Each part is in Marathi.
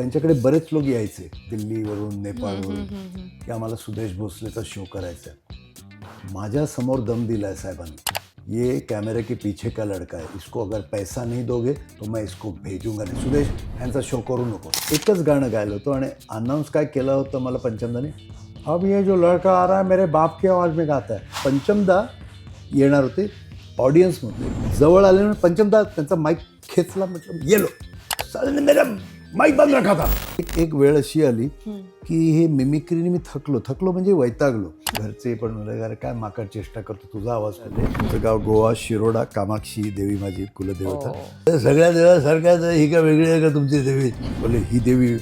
त्यांच्याकडे बरेच लोक यायचे दिल्लीवरून, नेपाळवरून, की आम्हाला सुदेश भोसलेचा शो करायचा आहे. माझ्या समोर दम दिला आहे साहेबांनी, ये कॅमेरे के पीछे का लड़का है, इसको अगर पैसा नहीं दोगे तो मैं इसको भेजूंगा नहीं. सुदेश यांचा शो करू नको. एकच गाणं गायलं होतं आणि अनाऊन्स काय केलं होतं मला पंचमदाने, अब ये जो लड़का आ रहा है मेरे बाप की आवाज में गाता है. पंचमदा येणार होते ऑडियन्समध्ये, जवळ आले म्हणून पंचमदा त्यांचा माईक खेचला, म्हटलं येलो साले मेरा माईक बंद रखा था. एक वेळ अशी आली की हे मिमिक्रीने मी थकलो म्हणजे वैतागलो. घरचे पण म्हणले, अरे काय माकड चेष्टा करतो, तुझा आवाज आले. तुझं गाव गोवा, शिरोडा, कामाक्षी देवी माझी कुलदेवता. सगळ्या देवासारख्याच ही का वेगळी आहे का तुमची देवी? बोले ही देवी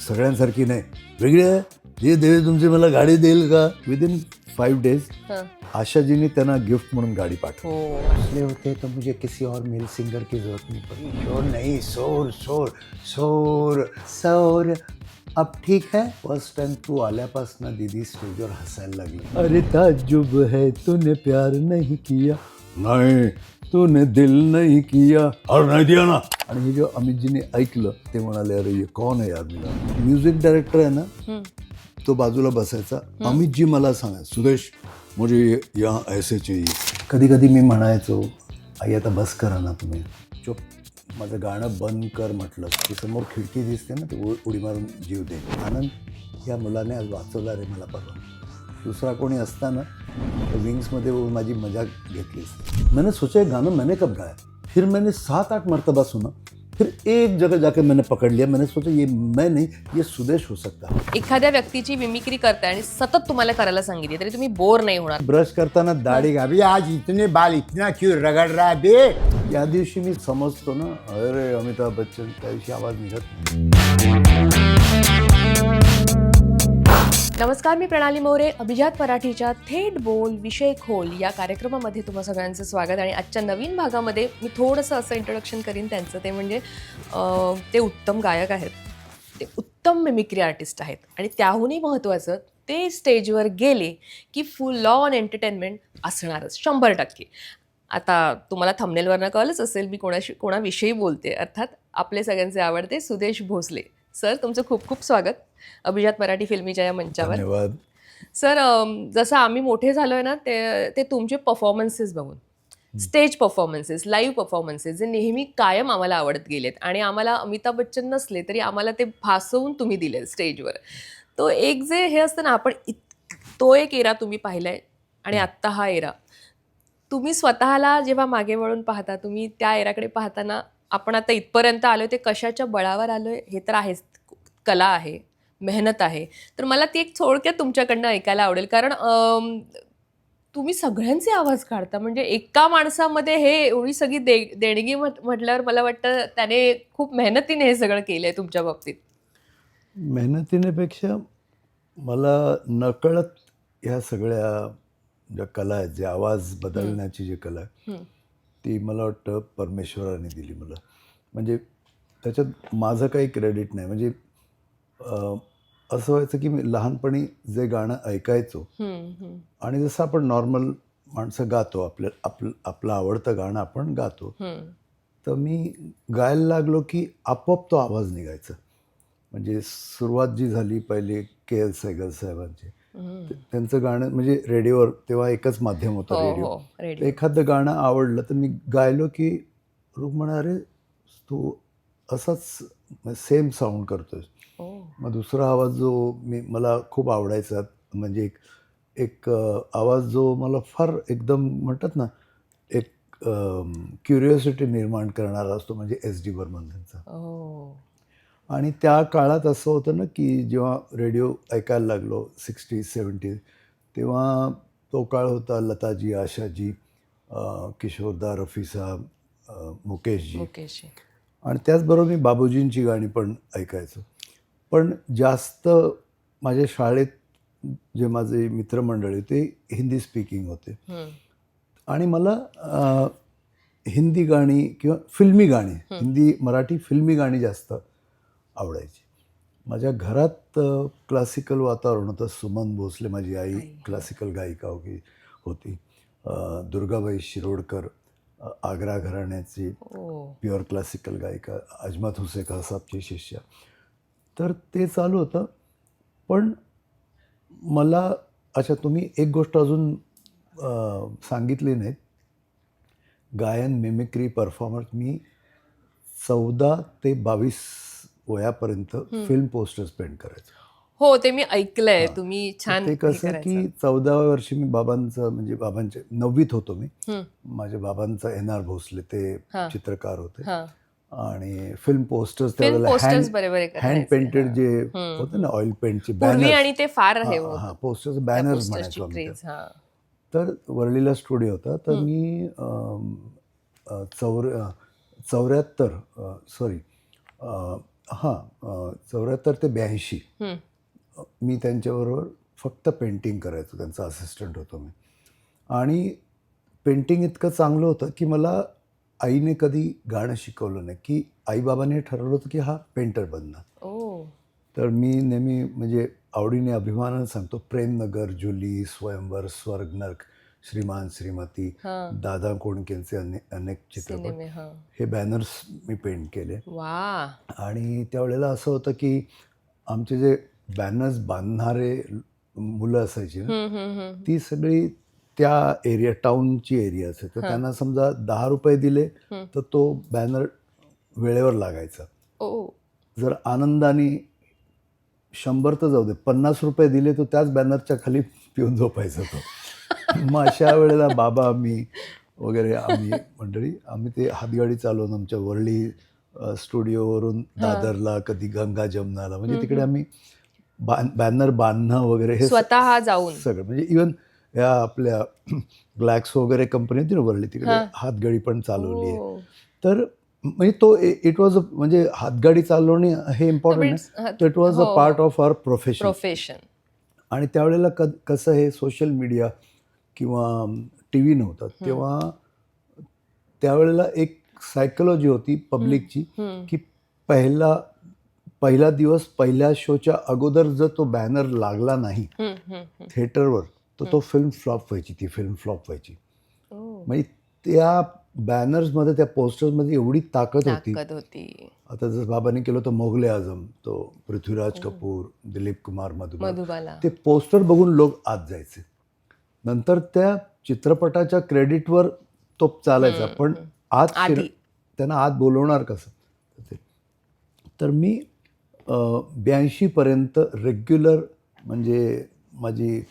सगळ्यांसारखी नाही, वेगळी आहे. ही देवी तुमची मला गाडी देईल का? विदिन 5 days आशाजीने त्यांना गिफ्ट म्हणून गाडी पाठवली होते. तो मुझे किसी और मेल सिंगर की जरूरत नहीं पड़ी. शोर नहीं, शोर शोर शोर शोर. अब ठीक है. फर्स्ट टाइम तू आल्यापासून दीदी स्टेजवर हसायला लागली. अरे ताज्जुब है तूने प्यार नहीं किया, नाही तूने दिल नहीं किया, और नहीं दिया ना. आणि हे जेव्हा अमितजीने ऐकलं ते म्हणाले, अरे ये कौन है यार. मला म्युझिक डायरेक्टर आहे ना, तो बाजूला बसायचा. अमितजी मला सांगा, सुदेश मुझे यहाँ ऐसे चाहिए. कधी कधी मी म्हणायचो, आई आता बस करा ना तुम्ही, चुप, माझं गाणं बंद कर म्हटलं की समोर खिडकी दिसते ना, ते उडी मारून जीव दे. आनंद या मुलाने आज वाचवला रे मला परवा. दुसरा कोणी असताना विंग्समध्ये माझी मजाक घेतलीस. मैंने सोचा गाणं मैंने कब गाया. फिर मैंने 7-8 मरतबा सुना. फिर एक जगह जाके मैंने पकड़ लिया. मैंने सोचा ये मैं नहीं, ये सुदेश हो सकता है. एखाद्या व्यक्तीची मिमिक्री करताय आणि सतत तुम्हाला करायला सांगितली तरी तुम्ही बोर नाही होणार. ब्रश करताना दाढी घाबी, आज इतने बाल इतना क्यों रगड़ रहा है बे. या दिवशी मी समजतो ना, अरे अमिताभ बच्चन, त्या दिवशी आवाज निघत. नमस्कार, मी प्रणाली मोरे. अभिजात मराठीच्या थेट बोल विषय खोल या कार्यक्रमामध्ये तुम्हा सगळ्यांचं स्वागत. आणि आजच्या नवीन भागामध्ये मी थोडंसं असं इंट्रोडक्शन करीन त्यांचं. ते म्हणजे ते उत्तम गायक आहेत, ते उत्तम मिमिक्री आर्टिस्ट आहेत, आणि त्याहूनही महत्त्वाचं ते स्टेजवर गेले की फुल ऑन एंटरटेनमेंट असणारच 100%. आता तुम्हाला थंबनेलवरनं कळलंच असेल मी कोणाविषयी बोलते. अर्थात आपले सगळ्यांचे आवडते सुदेश भोसले. सर, तुमचं खूप खूप स्वागत अभिजात मराठी फिल्मीच्या या मंचावर. धन्यवाद सर, जसं आम्ही मोठे झालो आहे ना, ते तुमचे परफॉर्मन्सेस बघून, स्टेज परफॉर्मन्सेस, लाईव्ह परफॉर्मन्सेस जे नेहमी कायम आम्हाला आवडत गेलेत. आणि आम्हाला अमिताभ बच्चन नसले तरी आम्हाला ते भासवून तुम्ही दिले स्टेजवर. तो एक जे हे असतं ना, आपण तो एक एरा तुम्ही पाहिलाय आणि आत्ता हा एरा. तुम्ही स्वतःला जेव्हा मागे वळून पाहता, तुम्ही त्या एराकडे पाहताना आपण आता इथपर्यंत आलोय ते कशाच्या बळावर आलोय हे तर आहेच. कला आहे, मेहनत आहे. तर मला ती एक थोडक्यात तुमच्याकडनं ऐकायला आवडेल, कारण तुम्ही सगळ्यांचे आवाज काढता. म्हणजे एका माणसामध्ये हे एवढी सगळी देणगी म्हटल्यावर मला वाटतं त्याने खूप मेहनतीने हे सगळं केलंय तुमच्या बाबतीत. मेहनतीनेपेक्षा मला नकळत ह्या सगळ्या ज्या कला आहेत, जे आवाज बदलण्याची जी कला आहे, ती मला वाटतं परमेश्वराने दिली मला. म्हणजे त्याच्यात माझं काही क्रेडिट नाही. म्हणजे असं व्हायचं की मी लहानपणी जे गाणं ऐकायचो आणि जसं आपण नॉर्मल माणसं गातो, आपलं आवडतं गाणं आपण गातो, तर मी गायला लागलो की आपोआप तो आवाज निघायचा. म्हणजे सुरुवात जी झाली पहिले के.एल. सेहगल साहेबांची, त्यांचं गाणं म्हणजे रेडिओवर, तेव्हा एकच माध्यम होतं रेडिओ. एखादं गाणं आवडलं तर मी गायलो की लोक म्हणा, अरे तू असाच सेम साऊंड करतोय. मग दुसरा आवाज जो मला खूप आवडायचा, म्हणजे एक आवाज जो मला फार एकदम म्हणतात ना, एक क्युरिओसिटी निर्माण करणारा असतो, म्हणजे S.D. बर्मन त्यांचा. आणि त्या काळात असं होतं ना की जेव्हा रेडिओ ऐकायला लागलो 60s 70s, तेव्हा तो काळ होता लताजी, आशाजी, किशोरदा, रफी साहब, मुकेशजी. आणि त्याचबरोबर मी बाबूजींची गाणी पण ऐकायचो. पण जास्त माझ्या शाळेत जे माझे मित्रमंडळी ते हिंदी स्पीकिंग होते. आणि मला हिंदी गाणी किंवा फिल्मी गाणी, हिंदी मराठी फिल्मी गाणी जास्त आवडायची. माझ्या घरात क्लासिकल वातावरण होतं. सुमन भोसले माझी आई क्लासिकल गायिका होती. दुर्गाबाई शिरोडकर आग्रा घराण्याची प्युअर क्लासिकल गायिका, अजमत हुसेन साहेबची शिष्या. तर ते चालू होतं. पण मला अच्छा तुम्ही एक गोष्ट अजून सांगितली नाहीत. गायन, मिमिक्री, परफॉर्मन्स मी 14 ते 22 वयापर्यंत फिल्म पोस्टर्स पेंट करायचो. हो, ते मी ऐकलंय. तुम्ही तर छान ते हे कसं करायचं. की 14व्या वर्षी मी बाबांचं म्हणजे बाबांचे 9वीत होतो मी. हं. माझ्या बाबांचा NR भोसले ते हां. चित्रकार होते. हां. आणि फिल्म पोस्टर्स फिल्म त्यावेळेला पोस्टर्स बरे हँड करायचे. पेंटेड हां. जे हं, होते हं. ना ऑइल पेंटचे पूर्वी बॅनर्स. आणि ते फार हे हां, होत हां. होतं. पोस्टर्स त्या बॅनर्स पोस्टर्सची म्हणायचो आम्ही क्रेज. त्याला. हां. तर वरळीला स्टुडिओ होता. तर मी 74 सॉरी 74 ते 82 हं. मी त्यांच्याबरोबर फक्त पेंटिंग करायचो. त्यांचा असिस्टंट होतो मी. आणि पेंटिंग इतकं चांगलं होतं की मला आईने कधी गाणं शिकवलं नाही, की आई-बाबांनी ठरवलं होतं की हा पेंटर बनणार. ओह! तर मी नेहमी म्हणजे आवडीने अभिमानाने सांगतो, प्रेमनगर, जुली, स्वयंवर, स्वर्गनर्क, श्रीमान श्रीमती, हां. दादा कोंडकेंचे अनेक चित्रपट, सिनेमे. हां. हे बॅनर्स मी पेंट केले. वाह! आणि त्यावेळेला असं होतं की आमचे जे बॅनर्स बांधणारे मुलं असायची ना, हं, हं, हं. ती सगळी त्या एरिया टाउनची एरिया असे. तर हां. त्यांना समजा ₹10 दिले हं. तर तो बॅनर वेळेवर लागायचा. ओह! जर आनंदाने 100 तर जाऊ दे, ₹50 दिले तर त्याच बॅनरच्या खाली पिऊन झोपायचा तो. मग अशा वेळेला बाबा, मी वगैरे आम्ही मंडळी आम्ही ते हातगाडी चालवून आमच्या वरळी स्टुडिओवरून हां. दादरला, कधी गंगा जमनाला, म्हणजे हं, तिकडे हं. आम्ही बॅनर बांधणं वगैरे हे स्वतः जाऊन. सगळं, म्हणजे इवन या आपल्या ग्लॅक्स वगैरे कंपनी होती ना वरळी, तिकडे हां. हातगाडी पण चालवली आहे. ओह! तर म्हणजे तो इट वॉज म्हणजे हातगाडी चालवणे हे इम्पॉर्टंट इट्स नाही, तर इट वॉज अ हो, पार्ट हो. Of our profession. प्रोफेशन. आणि त्यावेळेला कसं हे सोशल मीडिया किंवा टी व्ही नव्हता तेव्हा, त्यावेळेला एक सायकॉलॉजी होती पब्लिकची, हं. की पहिला दिवस पहिल्या शोच्या अगोदर जर तो बॅनर लागला नाही हं, हं, हं. थिएटरवर, तर तो फिल्म फ्लॉप व्हायची, ती फिल्म फ्लॉप व्हायची. ओह! म्हणजे त्या बॅनर्समध्ये, त्या पोस्टर्समध्ये एवढी ताकद होती. ताकद होती. आता जसं बाबांनी केलं होतं मोगले आझम, तो पृथ्वीराज ओह! कपूर, दिलीप कुमार, मधुबाला, मधुबाला. ते पोस्टर बघून लोक आत जायचे. नंतर त्या चित्रपटाच्या क्रेडिटवर तो चालायचा, हं, पण हं. आत आधी. त्यांना आत बोलवणार कसं ते. तर मी 82 पर्यंत रेग्युलर, म्हणजे माझी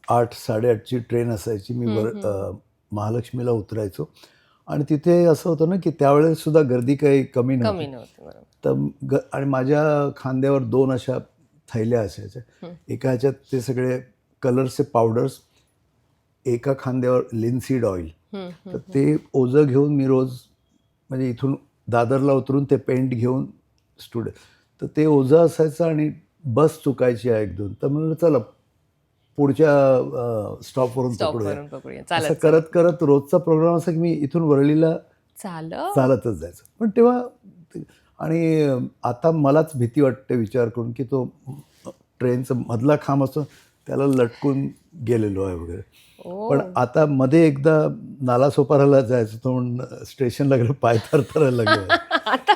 8-8:30ची ट्रेन असायची. मी हं, हं, हं. महालक्ष्मीला उतरायचो आणि तिथे असं होतं ना, की त्यावेळेस सुद्धा गर्दी काही कमी नव्हती. कमी नव्हती. बरोबर. तर आणि माझ्या खांद्यावर 2 अशा थैल्या असायच्या. हं. एका ह्याच्यात ते सगळे कलर्सचे पावडर्स, एका खांद्यावर लिनसीड ऑइल. हं, तर हं, हं. ते ओझं घेऊन मी रोज, म्हणजे इथून दादरला उतरून ते पेंट घेऊन स्टुडिओ, तर ते ओझं असायचं आणि बस चुकायची आहे 1-2, तर म्हणलं चला पुढच्या स्टॉपवरून पकडूया. स्टॉपवरून पकडूया. असं चालत, करत चालत. करत रोजचा प्रोग्राम असा की मी इथून वरळीला चालत? चालतच जायचं. पण तेव्हा आणि आता मलाच भीती वाटते विचार करून, की तो ट्रेनचा मधला खांब असतो त्याला लटकून गेलेलो आहे वगैरे. पण ओह! आता मध्ये एकदा नालासोपाराला जायचं होतं म्हणून स्टेशनला गेलो, पाय थरथरायला लागले माझे. आता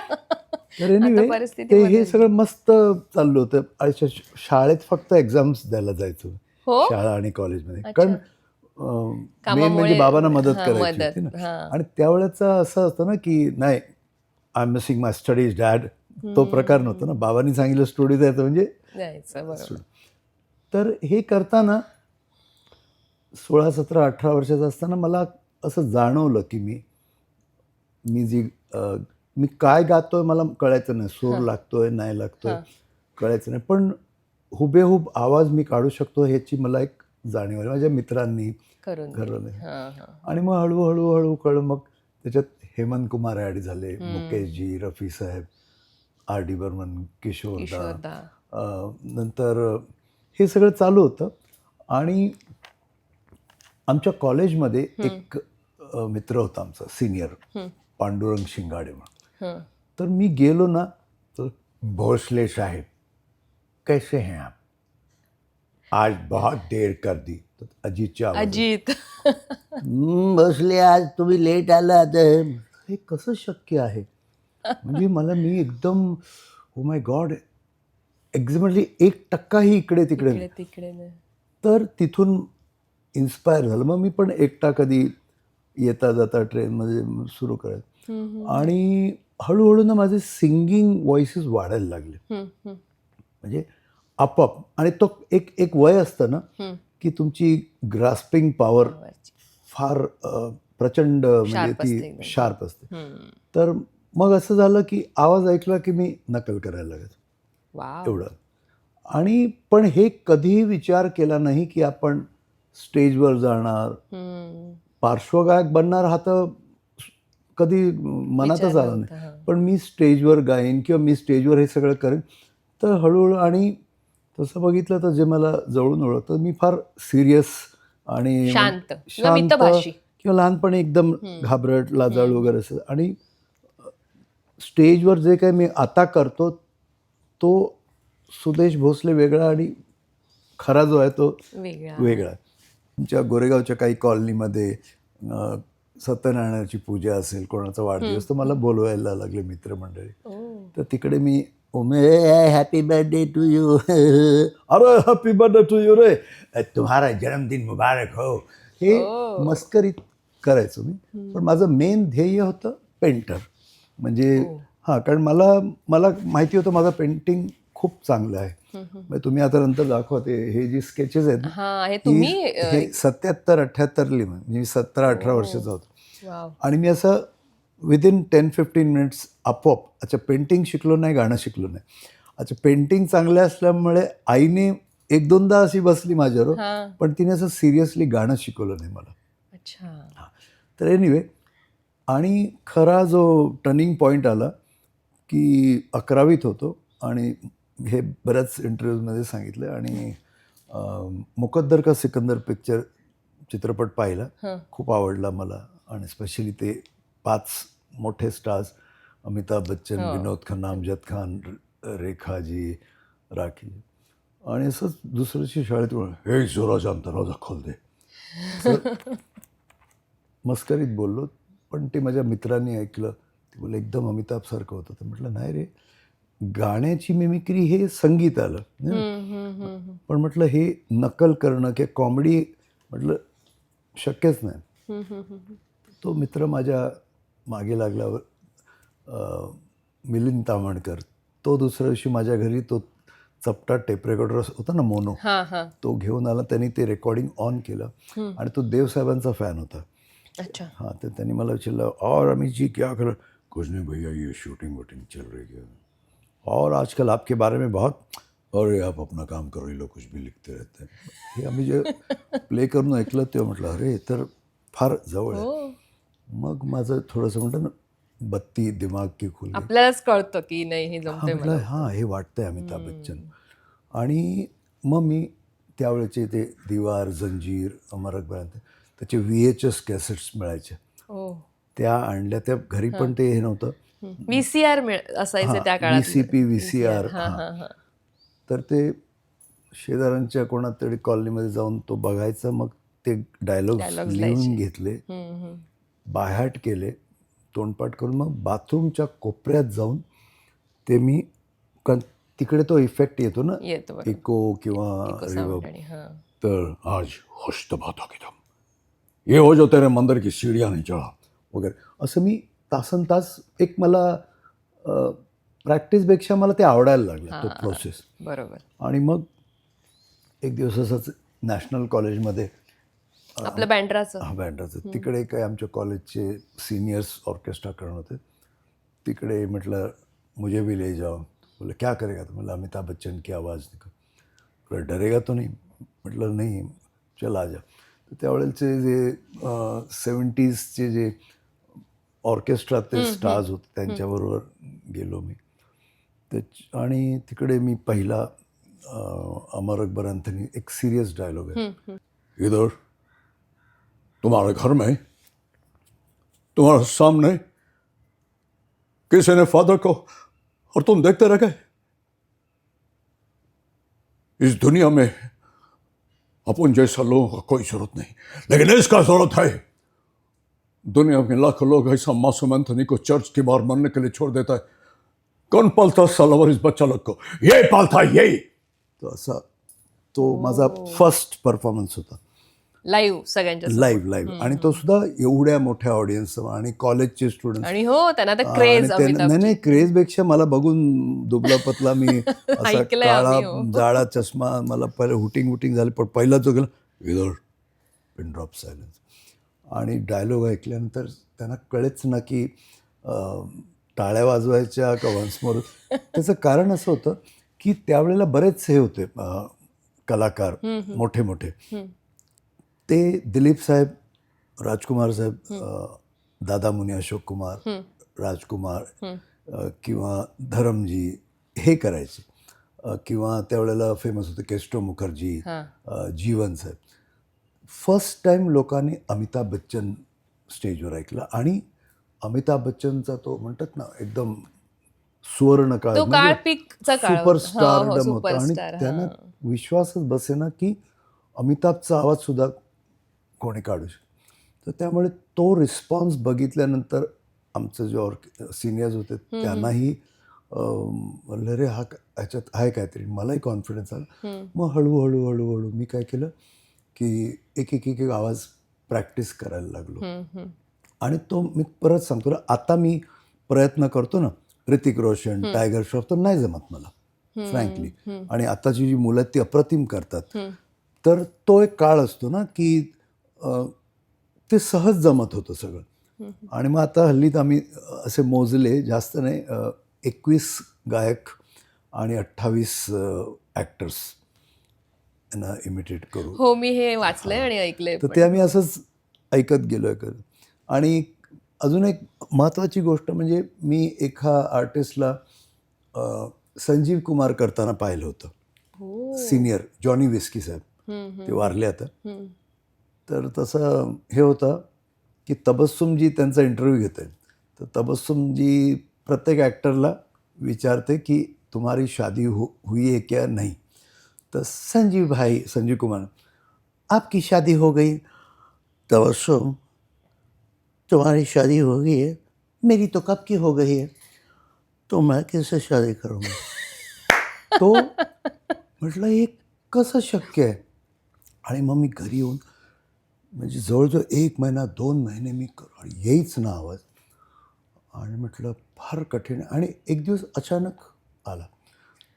तर आता एनिवे परिस्थिती ते हे बदलली. सगळं मस्त चाललं होतं. आणि शाळेत फक्त एक्झाम्स द्यायला जायचो. हो? शाळा आणि कॉलेजमध्ये. कारण अच्छा. मेन म्हणजे कामामुळे बाबांना मदत हां, करायची होती मदत. ना. हां. आणि त्यावेळेचं असं असतं ना, की नाही, I am missing my studies dad, तो प्रकार नव्हता ना. बाबांनी सांगितलं स्टुडिओ द्यायचं म्हणजे जायचं. बरोबर. तर हे करताना 16, 17, 18 वर्षाचा असताना मला असं जाणवलं, की मी जी मी काय गातोय मला कळायचं नाही. सूर हां, लागतोय, नाही लागतोय, हां. कळायचं नाही. पण हुबेहूब आवाज मी काढू शकतो ह्याची मला एक जाणीव आली. माझ्या मित्रांनी, करून दिली. घरवाल्यांनी. हां, हां. आणि मग हळू कळलं. मग त्याच्यात हेमंत कुमार ॲड झाले, हं. मुकेशजी, रफी साहेब, आर डी बर्मन, किशोरदा. किशोरदा. नंतर हे सगळं चालू होतं. आणि आमच्या कॉलेजमध्ये एक मित्र होता आमचा सिनियर, पांडुरंग शिंगाडे म्हणून. हं. तर मी गेलो ना, तर भोसले साहेब कैसे हैं आप, आज बहुत देर कर दी. तर अजितच्या आवाजात, अजित. भोसले आज तुम्ही लेट आलात. हे कसं शक्य आहे? म्हणजे मी एकदम, ओ माय गॉड, एक्झॅक्टली 1% इकडे तिकडे नाही. तिकडे नाही. तर तिथून इन्स्पायर झालं. मग मी पण एकटा कधी येता जाता ट्रेनमध्ये सुरू करायचं. आणि हळूहळू ना माझे सिंगिंग व्हॉइसेस वाढायला लागले. म्हणजे आपोआप. आणि तो एक वय असतं ना की तुमची ग्रास्पिंग पॉवर फार प्रचंड म्हणजे ती शार्प असते. तर मग असं झालं की आवाज ऐकला की मी नकल करायला लागायचो एवढं. आणि पण हे कधीही विचार केला नाही की आपण स्टेजवर जाणार, पार्श्वगायक बनणार, हा तर कधी मनातच आला नाही. पण मी स्टेजवर गाईन किंवा मी स्टेजवर हे सगळं करेन. तर हळूहळू. आणि तसं बघितलं तर जे मला जवळून ओळखतं, मी फार सिरियस आणि शांत किंवा लहानपणी एकदम घाबरट लाजाळू वगैरे असं. आणि स्टेजवर जे काही मी आता करतो तो सुदेश भोसले वेगळा आणि खरा जो आहे तो वेगळा. तुमच्या गोरेगावच्या काही कॉलनीमध्ये सत्यनारायणाची पूजा असेल, कोणाचा वाढदिवस, तर मला बोलवायला लागले मित्रमंडळी. तर तिकडे मी हॅपी बर्थडे टू यू, अरे हॅपी बर्थडे टू यू रे, तुम्हारा जन्मदिन मुबारक हो, हे मस्करीत करायचो मी. पण माझं मेन ध्येय होतं पेंटर. म्हणजे हां, कारण मला माहिती होतं माझं पेंटिंग खूप चांगलं आहे. म्हणजे तुम्ही आता नंतर दाखवा ते हे जी स्केचेस आहेत ना, हे 77-78ली, म्हणजे मी 17-18 वर्षाचा होतो. आणि मी असं विदिन 10-15 मिनिट्स आपोआप, अच्छा पेंटिंग शिकलो नाही, गाणं शिकलो नाही. अच्छा पेंटिंग चांगलं असल्यामुळे आईने 1-2दा अशी बसली माझ्यावर, पण तिने असं सिरियसली गाणं शिकवलं नाही मला. हां. तर एनिवे, आणि खरा जो टर्निंग पॉईंट आला की 11वीत होतो. आणि हे बऱ्याच इंटरव्ह्यूजमध्ये सांगितलं. आणि मुकद्दर का सिकंदर चित्रपट पाहिला, खूप आवडला मला. आणि स्पेशली ते 5 मोठे स्टार्स, अमिताभ बच्चन, विनोद खन्ना, अमजद खान, रेखाजी, राखी. आणि असंच दुसऱ्या दिवशी शाळेत हे जोराचा दरवाजा खोल दे, मस्करीत बोललो. पण ते माझ्या मित्रांनी ऐकलं. ते बोलले एकदम अमिताभसारखं होतं. तर म्हटलं नाही रे, गाण्याची मिमिक्री हे संगीत आलं. पण म्हटलं हे नकल करणं किंवा कॉमेडी म्हटलं शक्यच नाही. तो मित्र माझ्या मागे लागल्यावर, मिलिंद तामणकर, तो दुसऱ्या दिवशी माझ्या घरी तो चपटा टेप रेकॉर्डर होता ना, मोनो, तो घेऊन आला. त्यांनी ते रेकॉर्डिंग ऑन केलं. आणि तो देवसाहेबांचा फॅन होता. हाँ, तो त्यांनी मला विचारलं, और अमित जी क्या कर, कुछ नहीं भैया, ये शूटिंग वूटिंग चल रही है, और आजकल आपके बारे में बहुत, अरे आप अपना काम कर रहे लो, कुछ भी लिखते रहते हैं. हे आम्ही जे प्ले करून ऐकलं तेव्हा म्हटलं अरे तर फार जवळ आहे. मग माझं थोडंसं म्हणतं ना, बत्ती दिमाग की खुल, आपल्यालाच कळतं की नाही हे जमतंय मला. हां, हे वाटतंय अमिताभ बच्चन. आणि मग मी त्यावेळेचे ते दीवार, जंजीर, अमर अकबर, त्याचे VHS कॅसेट्स मिळायचे, त्या आणल्या. त्या घरी पण ते हे नव्हतं, VCR असायचे त्या काळात. VCP, VCR. तर ते शेजाऱ्यांच्या कोणा तरी कॉलनीमध्ये जाऊन तो बघायचा. मग ते डायलॉग्स लिहून घेतले, बायहार्ट केले, तोंडपाठ करून मग बाथरूमच्या कोपऱ्यात जाऊन ते मी, तिकडे तो इफेक्ट येतो ना, इको किंवा रिवर्ब. तर आज होशतबाता की दम, ये हो जो तेरे मंदिर की सीढ़ियाँ नहीं चढ़ा वगैरे, असं मी तासन तास, एक मला प्रॅक्टिसपेक्षा मला ते आवडायला लागलं तो प्रोसेस. बरोबर. आणि मग एक दिवस असंच नॅशनल कॉलेजमध्ये, आपलं बँड्राचं, बँड्राचं तिकडे काय आमच्या कॉलेजचे सिनियर्स ऑर्केस्ट्रा करत होते. तिकडे म्हटलं मुझे भी ले जाओ. बोले क्या करेगा तो, मतलब अमिताभ बच्चन की आवाज़ निकल. बोले डरेगा तो नहीं. म्हटलं नाही, चल आ जा. तर त्यावेळेचे जे 70sचे जे ऑर्केस्ट्रा ते स्टार्स होते त्यांच्याबरोबर गेलो मी. आणि तिकडे मी पहिला अमर अकबर अँथनी एक सिरियस डायलॉग आहे, इधर तुम्हारे घर में, तुम्हारे सामने किसी ने फादर को, और तुम देखते रह गए. इस दुनिया में अपन जैसा लोगों का कोई जरूरत नहीं, लेकिन इसका जरूरत है. दुनिया में लाखों लोग ऐसा मासूम एंथनी को चर्च की बाहर मरने के लिए छोड़ देता है, कोण पालथा सलावर इस बच्चा लोग को, ये पालथा ये. तो असा तो माझा फर्स्ट परफॉर्मन्स होता लाईव्ह सगळ्यांच्या समोर. लाईव्ह. आणि तो सुद्धा एवढ्या मोठ्या ऑडियन्स आणि कॉलेजचे स्टुडंट. आणि हो त्यांना तर क्रेज नाही क्रेजपेक्षा मला बघून दुबला पतला मी असा ऐकलंय काळा आम्ही, हो. जाळा चष्मा, मला पहिले हुटिंग झाली, पण पहिला जो गेला विदाउट पिन ड्रॉप सायलेन्स. आणि डायलॉग ऐकल्यानंतर त्यांना कळेच ना की टाळ्या वाजवायच्या का वन्स मोर. त्याचं कारण असं होतं की त्यावेळेला बरेच हे होते कलाकार मोठे मोठे. ते दिलीप साहेब, राजकुमार साहेब, दादा मुनी, अशोक कुमार, राजकुमार किंवा धरमजी हे करायचे. किंवा त्यावेळेला फेमस होते केस्टो मुखर्जी, जीवन साहेब. फर्स्ट टाईम लोकांनी अमिताभ बच्चन स्टेजवर ऐकला. आणि अमिताभ बच्चनचा तो म्हणतात ना एकदम सुवर्ण काळ, तो काळ पीकचा काळ होता. सुपरस्टारडम होता. आणि सुपरस्टार, त्यांना विश्वासच बसेना की अमिताभचा आवाज सुद्धा कोणी काढू शकतो. तर त्यामुळे तो रिस्पॉन्स बघितल्यानंतर आमचं जे सिनियर्स होते त्यांनाही म्हणलं रे ह्याच्यात आहे काहीतरी. मलाही कॉन्फिडन्स आला. मग हळूहळू मी काय केलं की एक आवाज प्रॅक्टिस करायला लागलो. आणि तो मी परत सांगतो ना, आता मी प्रयत्न करतो ना, ऋतिक रोशन, टायगर श्रॉफ, तर नाही जमत मला फ्रँकली. आणि आताची जी मुलं आहेत ती अप्रतिम करतात. तर तो एक काळ असतो ना की ते सहज जमत होतं सगळं. आणि मग आता हल्लीत आम्ही असे मोजले, जास्त नाही, 21 गायक आणि 28 ॲक्टर्स यांना इमिटेट करू. हो, मी हे वाचलंय आणि ऐकलंय. तर ते आम्ही असंच ऐकत गेलो. आणि अजून एक महत्त्वाची गोष्ट म्हणजे मी एका आर्टिस्टला संजीव कुमार करताना पाहिलं होतं, सिनियर जॉनी विस्की साहेब. ते वारले आता. तर तसं हे होतं की तबस्सुमजी त्यांचा इंटरव्ह्यू घेत आहेत. तर तबस्सुमजी प्रत्येक ॲक्टरला विचारते की तुम्हारी शादी हुई है क्या नहीं. तर संजीव कुमार, आपकी शादी हो गई. तबस्सुम, तुम्हारी शादी हो गई है, मेरी तो कब की हो गई है, तो मैं किससे शादी करूँगा. तो म्हटलं हे कसं शक्य आहे. आणि मग मी घरी येऊन म्हणजे जवळजवळ 1 महिना 2 महिने मी आणि येईच ना आवाज. आणि म्हटलं फार कठीण. आणि एक दिवस अचानक आला.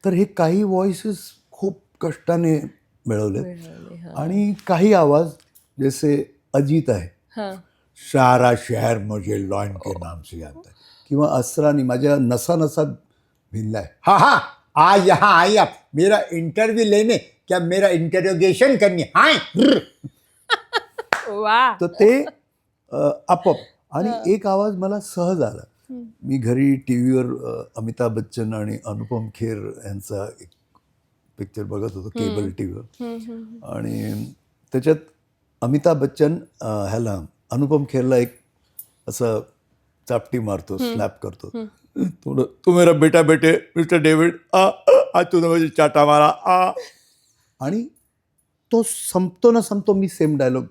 तर हे काही व्हॉइसेस खूप कष्टाने मिळवले. आणि काही आवाज जसे अजित आहे, सारा शहर मुझे लॉयन के नाम से जानता है, किंवा असरानी माझ्या नसा भिनला आहे. हाँ, आज यहाँ आई आप मेरा इंटरव्यू लेने, क्या मेरा इंटरोगेशन करनी. हाय वा. तर ते आपोआप. आणि एक आवाज मला सहज आला. मी घरी टी व्हीवर अमिताभ बच्चन आणि अनुपम खेर यांचा एक पिक्चर बघत होतो केबल टी व्हीवर. आणि त्याच्यात अमिताभ बच्चन ह्याला अनुपम खेरला एक असं चापटी मारतो, स्लॅप करतो. तू मेरा बेटा बेटे मिस्टर डेव्हिड, आज तू माझी चाटा मारा. आणि तो संपतो ना संपतो मी सेम डायलॉग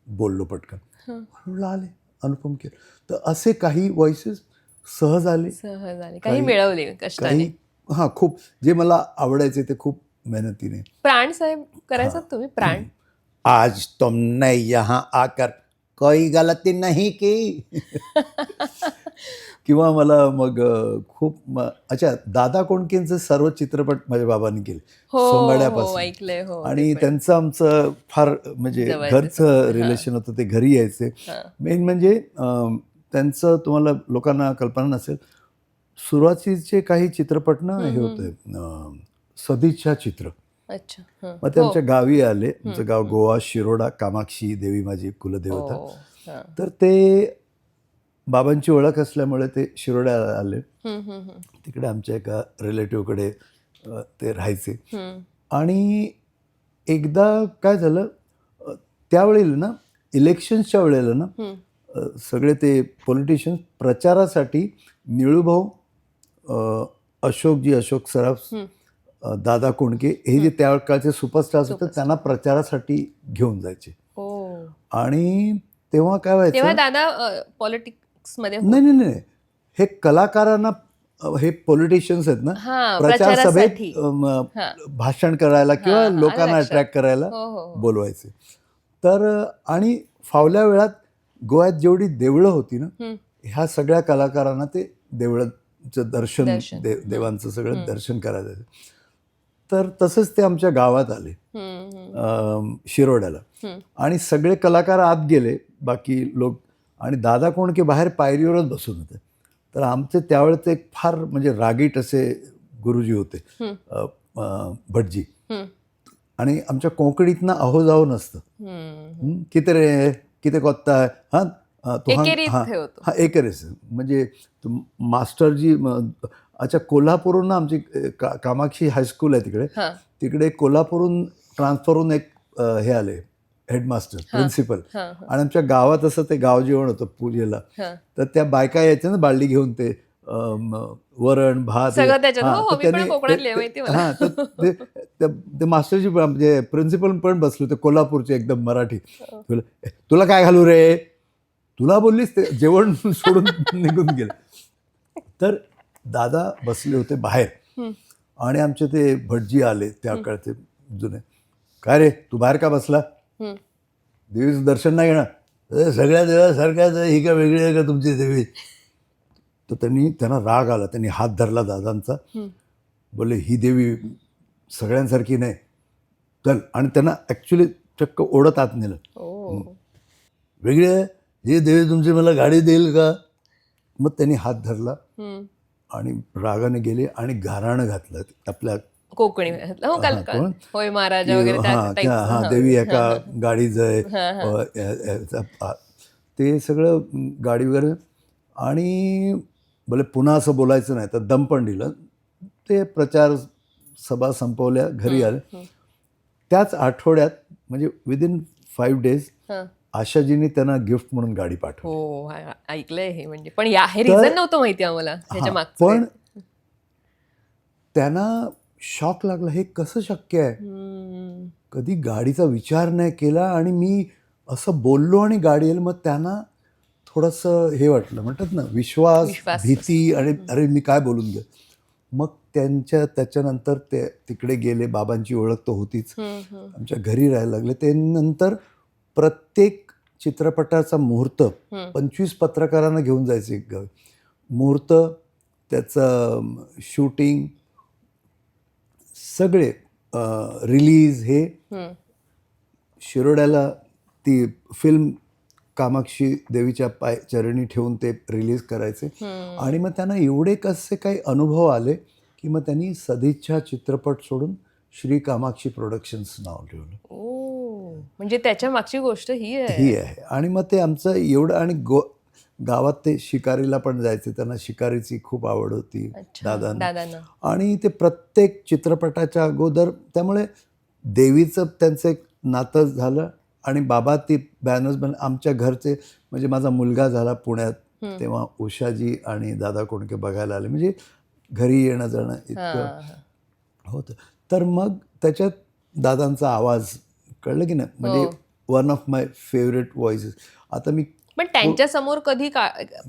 बोललो पटकन. म्हणलं आले अनुपम खेर. तर असे काही व्हॉइसेस सहज आले, काही मिळवले कष्टाने. हां, खूप जे मला आवडायचे ते खूप मेहनतीने. प्राण साहेब करायचा तुम्ही. प्राण, आज तुमने यहाँ आकर कोई गलती नहीं की. किंवा मला मग खूप अच्छा, दादा कोंडकेंचे सर्व चित्रपट माझ्या बाबांनी केले सोंगाड्यापासून. ऐकलंय. हो. आणि त्यांचं आमचं फार म्हणजे घरचं रिलेशन होतं. ते घरी यायचे. मेन म्हणजे त्यांचं तुम्हाला लोकांना कल्पना नसेल, सुरुवातीचे काही चित्रपट ना हे होते सदिच्छा चित्र. अच्छा. मग ते आमच्या गावी आले. आमचं गाव गोवा, शिरोडा, कामाक्षी देवी माझी कुलदेवता. तर ते बाबांची ओळख असल्यामुळे ते शिरोड्याला आले. तिकडे आमच्या एका रिलेटिव्हकडे ते राहायचे. आणि एकदा काय झालं, त्यावेळेला ना इलेक्शन्सच्या वेळेला ना सगळे ते पॉलिटिशियन्स प्रचारासाठी निळूभाऊ, अशोक सराफ, दादा कोंडके हे जे त्या काळचे सुपरस्टार्स होते त्यांना प्रचारासाठी घेऊन जायचे. आणि तेव्हा काय व्हायचं, दादा पॉलिटिक्स मध्ये नाही, हे कलाकारांना हे पॉलिटिशियन्स आहेत ना, हा, प्रचार प्रचारासाठी. सभेत हा. भाषण करायला किंवा आलं लोकांना लक्षात. अट्रॅक्ट करायला हो, हो, हो. बोलवायचे. तर आणि फावल्या वेळात गोव्यात जेवढी देवळं होती ना, ह्या सगळ्या कलाकारांना ते देवळाचं दर्शन, देवांचं सगळं दर्शन करायला जायचं. तर तसंच ते आमच्या गावात आले, शिरोड्याला, आणि सगळे कलाकार आत गेले, बाकी लोक, आणि दादा कोंडके बाहेर पायरीवरच बसून होते. तर आमचे त्यावेळेस एक फार म्हणजे रागीट असे गुरुजी होते, भटजी, आणि आमच्या कोकणीतनं अहो जाओ नसतं. किती रे, किती कोत्ता, हां तो एकेरीत हां हे होतं. हां एकेरीच, म्हणजे मास्टरजी. अच्छा, कोल्हापूरहून आमची कामाक्षी हायस्कूल आहे तिकडे, हा. तिकडे कोल्हापूरहून ट्रान्सफर होऊन एक हे आले हेडमास्टर, प्रिन्सिपल, आणि आमच्या गावात असं ते गाव जेवण होतं पूजेला. तर त्या बायका यायच्या ना बालडी घेऊन, ते वरण भात सगळं त्याच्यात. हां, हो, तर मी पण त्यांनी कोकणातली आहे, माहिती आहे मला. हां, तर ते मास्टरजी म्हणजे प्रिन्सिपल पण बसले होते, कोल्हापूरचे, एकदम मराठी. तुला काय घालू रे, तुला बोललीस, ते जेवण सोडून निघून गेले. तर दादा बसले होते बाहेर, आणि आमचे ते भटजी आले त्या काळचे जुने. काय रे, तू बाहेर का बसला, देवीचं दर्शन नाही घेणार, सगळ्या देवासारख्याच ही का वेगळी आहे का तुमची देवी. तर त्यांना राग आला, त्यांनी हात धरला दादांचा, बोलले ही देवी सगळ्यांसारखी नाही, चल. आणि त्यांना ॲक्च्युली चक्क ओढत आत नेलं. वेगळी आहे ही देवी तुमची, मला गाडी देईल का. मग त्यांनी हात धरला आणि रागाने गेले आणि घराणं घातलं आपल्या कोकणी. हो, कोण? होय महाराजा वगैरे त्या हां type चं. हां, देवी एका गाडीचं आहे, ते सगळं गाडी वगैरे. आणि बोले पुन्हा असं बोलायचं नाही, तर दम पण दिलं. ते प्रचार सभा संपवल्या, घरी आले. त्याच आठवड्यात म्हणजे विदिन 5 days आशाजींनी त्यांना गिफ्ट म्हणून गाडी पाठवली. हो, ऐकलंय हे, म्हणजे पण हे रिझन नव्हतं माहिती आम्हाला ह्याच्या मागचं. पण त्यांना शॉक लागला, हे कसं शक्य आहे, कधी गाडीचा विचार नाही केला, आणि मी असं बोललो आणि गाडी येईल. मग त्यांना थोडंसं हे वाटलं, म्हणतात ना, विश्वास, भीती, आणि अरे मी काय बोलून गेलो. मग त्याच्यानंतर ते तिकडे गेले, बाबांची ओळख तर होतीच, आमच्या घरी राहायला लागले. ते नंतर प्रत्येक चित्रपटाचा मुहूर्त 25 पत्रकारांना घेऊन जायचे एक गावी. मुहूर्त, त्याचं शूटिंग, सगळे रिलीज, हे शिरोड्याला ती फिल्म कामाक्षी देवीच्या चरणी ठेवून ते रिलीज करायचे. आणि मग त्यांना एवढे कसे काही अनुभव आले की मग त्यांनी सदिच्छा चित्रपट सोडून श्री कामाक्षी प्रोडक्शन्स नाव ठेवलं. म्हणजे त्याच्या मागची गोष्ट ही आहे. आणि मग ते आमचं एवढं, आणि गावात ते शिकारीला पण जायचे, त्यांना शिकारीची खूप आवड होती दादांना. आणि ते प्रत्येक चित्रपटाच्या अगोदर, त्यामुळे देवीचं त्यांचं एक नातं झालं. आणि बाबा ती बॅनर्स आमच्या घरचे, म्हणजे माझा मुलगा झाला पुण्यात, तेव्हा उषाजी आणि दादा कोंडके बघायला आले, म्हणजे घरी येणं जाणं इतकं होतं. तर मग त्याच्यात दादांचा आवाज, कळलं की नाही, म्हणजे one of my favourite voices. आता मी पण त्यांच्या समोर कधी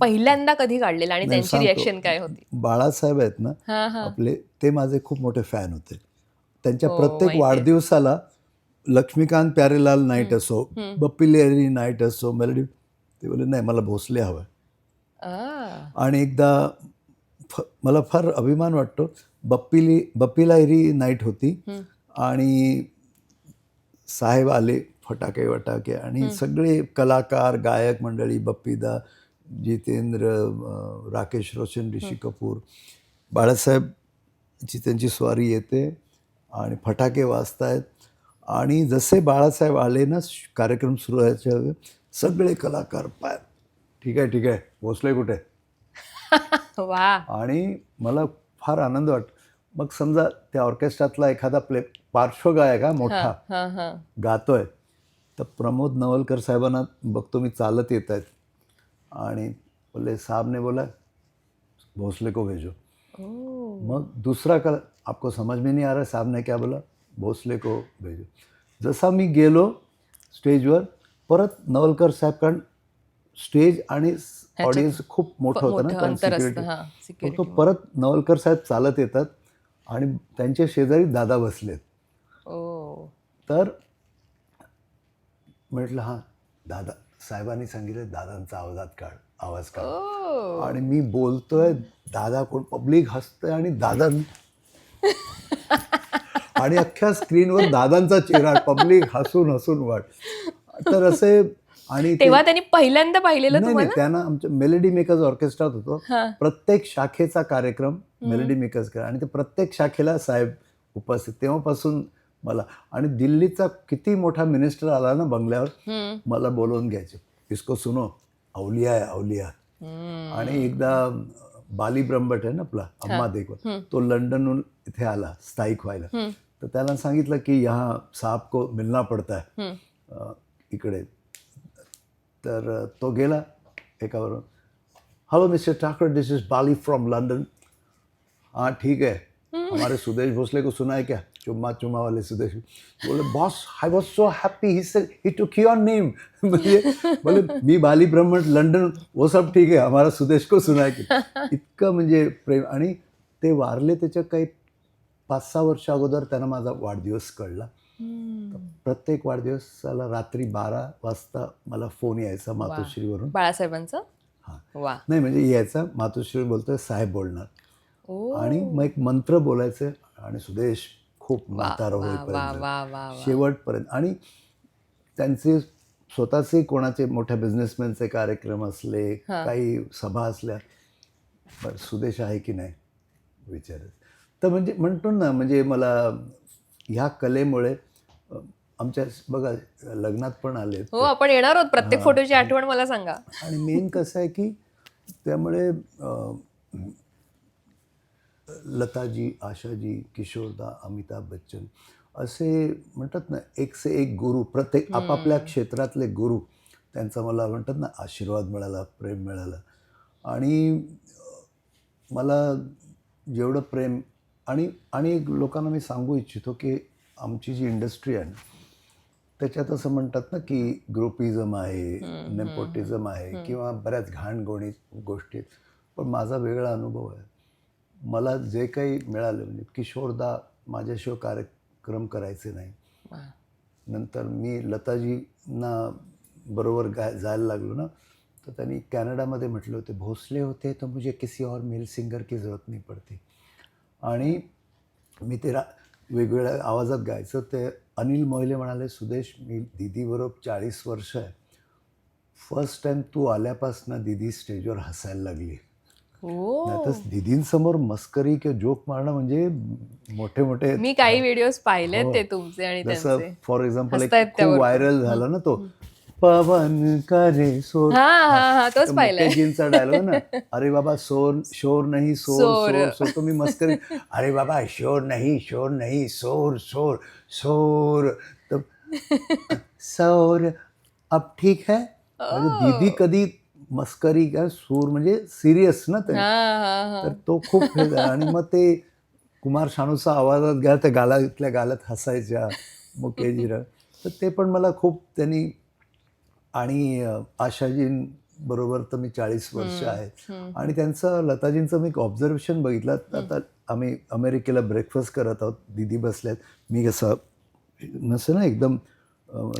पहिल्यांदा कधी काढलेला, आणि त्यांची रिॲक्शन काय होती? बाळासाहेब आहेत ना आपले, ते माझे खूप मोठे फॅन होते. त्यांच्या प्रत्येक वाढदिवसाला लक्ष्मीकांत प्यारेलाल नाईट असो, बप्पी लहिरी नाईट असो, मेलडी, ते बोलले नाही मला भोसले हवं. आणि एकदा मला फार अभिमान वाटतो, बप्पी लहिरी नाईट होती, आणि साहेब आले, फटाके वटाके, आणि सगळे कलाकार, गायक मंडळी, बप्पीदा, जितेंद्र, राकेश रोशन, ऋषी कपूर, बाळासाहेबची त्यांची स्वारी येते, आणि फटाके वाजतायत. आणि जसे बाळासाहेब आले ना, कार्यक्रम सुरू व्हायच्या सगळे कलाकार पाय, ठीक आहे भोसले कुठे. वा. आणि मला फार आनंद वाटतो. मग समजा त्या ऑर्केस्ट्रातला एखादा पार्श्वगायक मोठा गातोय, तर प्रमोद नवलकर साहेबांना बघतो मी चालत येत आहेत, आणि बोले साहब ने बोला भोसले को भेजो. मग दुसरा आपको समझ में नहीं आ रहा साहब ने क्या बोला, भोसले को भेजो. जसा मी गेलो स्टेजवर, परत नवलकर साहेब, कारण स्टेज आणि ऑडियन्स खूप मोठं होतं ना, मोठं कारण अंतर असतं. security. हां, मग सिक्युरिटी. तो परत नवलकर साहेब चालत येतात आणि त्यांच्या शेजारी दादा बसलेत. ओ. तर म्हटलं हां दादा, साहेबांनी सांगितलं दादांचा आवाज काढ. ओ. आणि मी बोलतोय, दादा कोण, पब्लिक हसतंय आणि दादा आणि अख्ख्या स्क्रीनवर दादांचा चेहरा, पब्लिक हसून हसून वाट. तर असे आणि ते तेव्हा त्यांनी पहिल्यांदा पाहिलेलं नाही तुम्हाला? त्यांना आमच्या मेलडी मेकर्स ऑर्केस्ट्रात होतो. हां. प्रत्येक शाखेचा कार्यक्रम मेलडी मेकर्स करा आणि ते प्रत्येक शाखेला साहेब उपस्थित. तेव्हापासून मला आणि दिल्लीचा किती मोठा मिनिस्टर आला ना बंगल्यावर, मला बोलवून घ्यायचे, इसको सुनो, अवलिया आहे अवलिया. आणि एकदा बाली ब्रह्मभट आहे ना आपला अम्मा देखो, तो लंडनहून इथे आला स्थायिक व्हायला. तर त्याला सांगितलं की यहाँ साहब को मिलना पडता है इकडे. तर तो गेला एकावरून, hello mister Thakar, this is Bali from London. हाँ ठीक है, हमारे सुदेश भोसले को सुना है क्या, चुम्मा चुम्मा वाले सुदेश. बोले boss, I was so happy, he said he took your name. बोले मी बाली ब्रह्मण लंडन, वो सब ठीक है, हमारा सुदेश को सुना है की. इतकं म्हणजे प्रेम. आणि ते वारले त्याच्या काही 5-6 वर्ष अगोदर त्यांना माझा वाढदिवस कळला. प्रत्येक वाढदिवसाला रात्री 12 वाजता मला फोन यायचा मातोश्रीवरून. बाळासाहेबांचं. हां, वा. नाही म्हणजे यायचा, मातोश्री बोलतोय, साहेब बोलणार. ओ. आणि मग एक मंत्र बोलायचे आणि सुदेश खूप म्हातारं वा वा होईपर्यंत वा वा. शेवटपर्यंत. आणि त्यांचे स्वतःचे कोणाचे मोठ्या बिझनेसमॅनचे कार्यक्रम असले, काही सभा असल्या, बरं सुदेश आहे की नाही विचारत. तर म्हणजे म्हणतो ना, म्हणजे मला ह्या कलेमुळे आमच्या बघा लग्नात पण आले. हो, आपण येणार आहोत. प्रत्येक फोटोची आठवण मला सांगा. आणि मेन कसं आहे की त्यामुळे लताजी, आशाजी, किशोरदा, अमिताभ बच्चन असे म्हणतात ना, एक से एक गुरु, प्रत्येक आपापल्या क्षेत्रातले गुरु, त्यांचा मला म्हणतात ना आशीर्वाद मिळाला, प्रेम मिळालं. आणि मला जेवढं प्रेम आणि आणि लोकांना मी सांगू इच्छितो की आमची जी इंडस्ट्री आहे ना, त्याच्यात असं म्हणतात ना की ग्रुपिझम आहे, नेपोटिझम आहे किंवा बऱ्याच घाणगोणी गोष्टी. पण माझा वेगळा अनुभव आहे. मला जे काही मिळालं, म्हणजे किशोरदा माझ्याशिवाय कार्यक्रम करायचे नाही. नंतर मी लताजींना बरोबर जायला लागलो ना, तर त्यांनी कॅनडामध्ये म्हटले होते, भोसले होते तो मुझे किसी और मेल सिंगर की जरूरत नहीं पडती. आणि मी ते वेगवेगळ्या आवाजात गायचं. ते अनिल मोहिले म्हणाले, सुदेश मी दीदीबरोबर 40 वर्ष आहे, फर्स्ट टाईम तू आल्यापासून दीदी स्टेजवर हसायला लागली. नाही तर दीदींसमोर मस्करी किंवा जोक मारणं म्हणजे मोठे मोठे. मी काही व्हिडिओज पाहिलेत ते तुमचे आणि जसं त्यांचे. फॉर एक्झाम्पल एक हसतायत खूप त्यावर. व्हायरल झाला ना तो, पवन करे सोर, हा तोच पाहिलाय. मुकेशजींचा डायलॉग ना, अरे बाबा शोर शोर नहीं शोर शोर शोर. तो मी मस्करी, अरे बाबा शोर नहीं शोर शोर शोर. तर शोर अब ठीक है. म्हणजे दीदी कधी मस्करी का सूर म्हणजे सिरियस ना ते. तर तो खूप हे झाला. आणि मग ते कुमार शानूचा आवाजात घ्या, त्या गालातल्या गालात हसायच्या मुकेशजीला. तर ते पण मला खूप त्यांनी. आणि आशाजींबरोबर तर मी 40 वर्ष आहेत. आणि त्यांचं लताजींचं मी एक ऑब्झर्वेशन बघितलं. आता आम्ही अमेरिकेला ब्रेकफास्ट करत आहोत, दीदी बसल्यात, मी कसं नसतं ना एकदम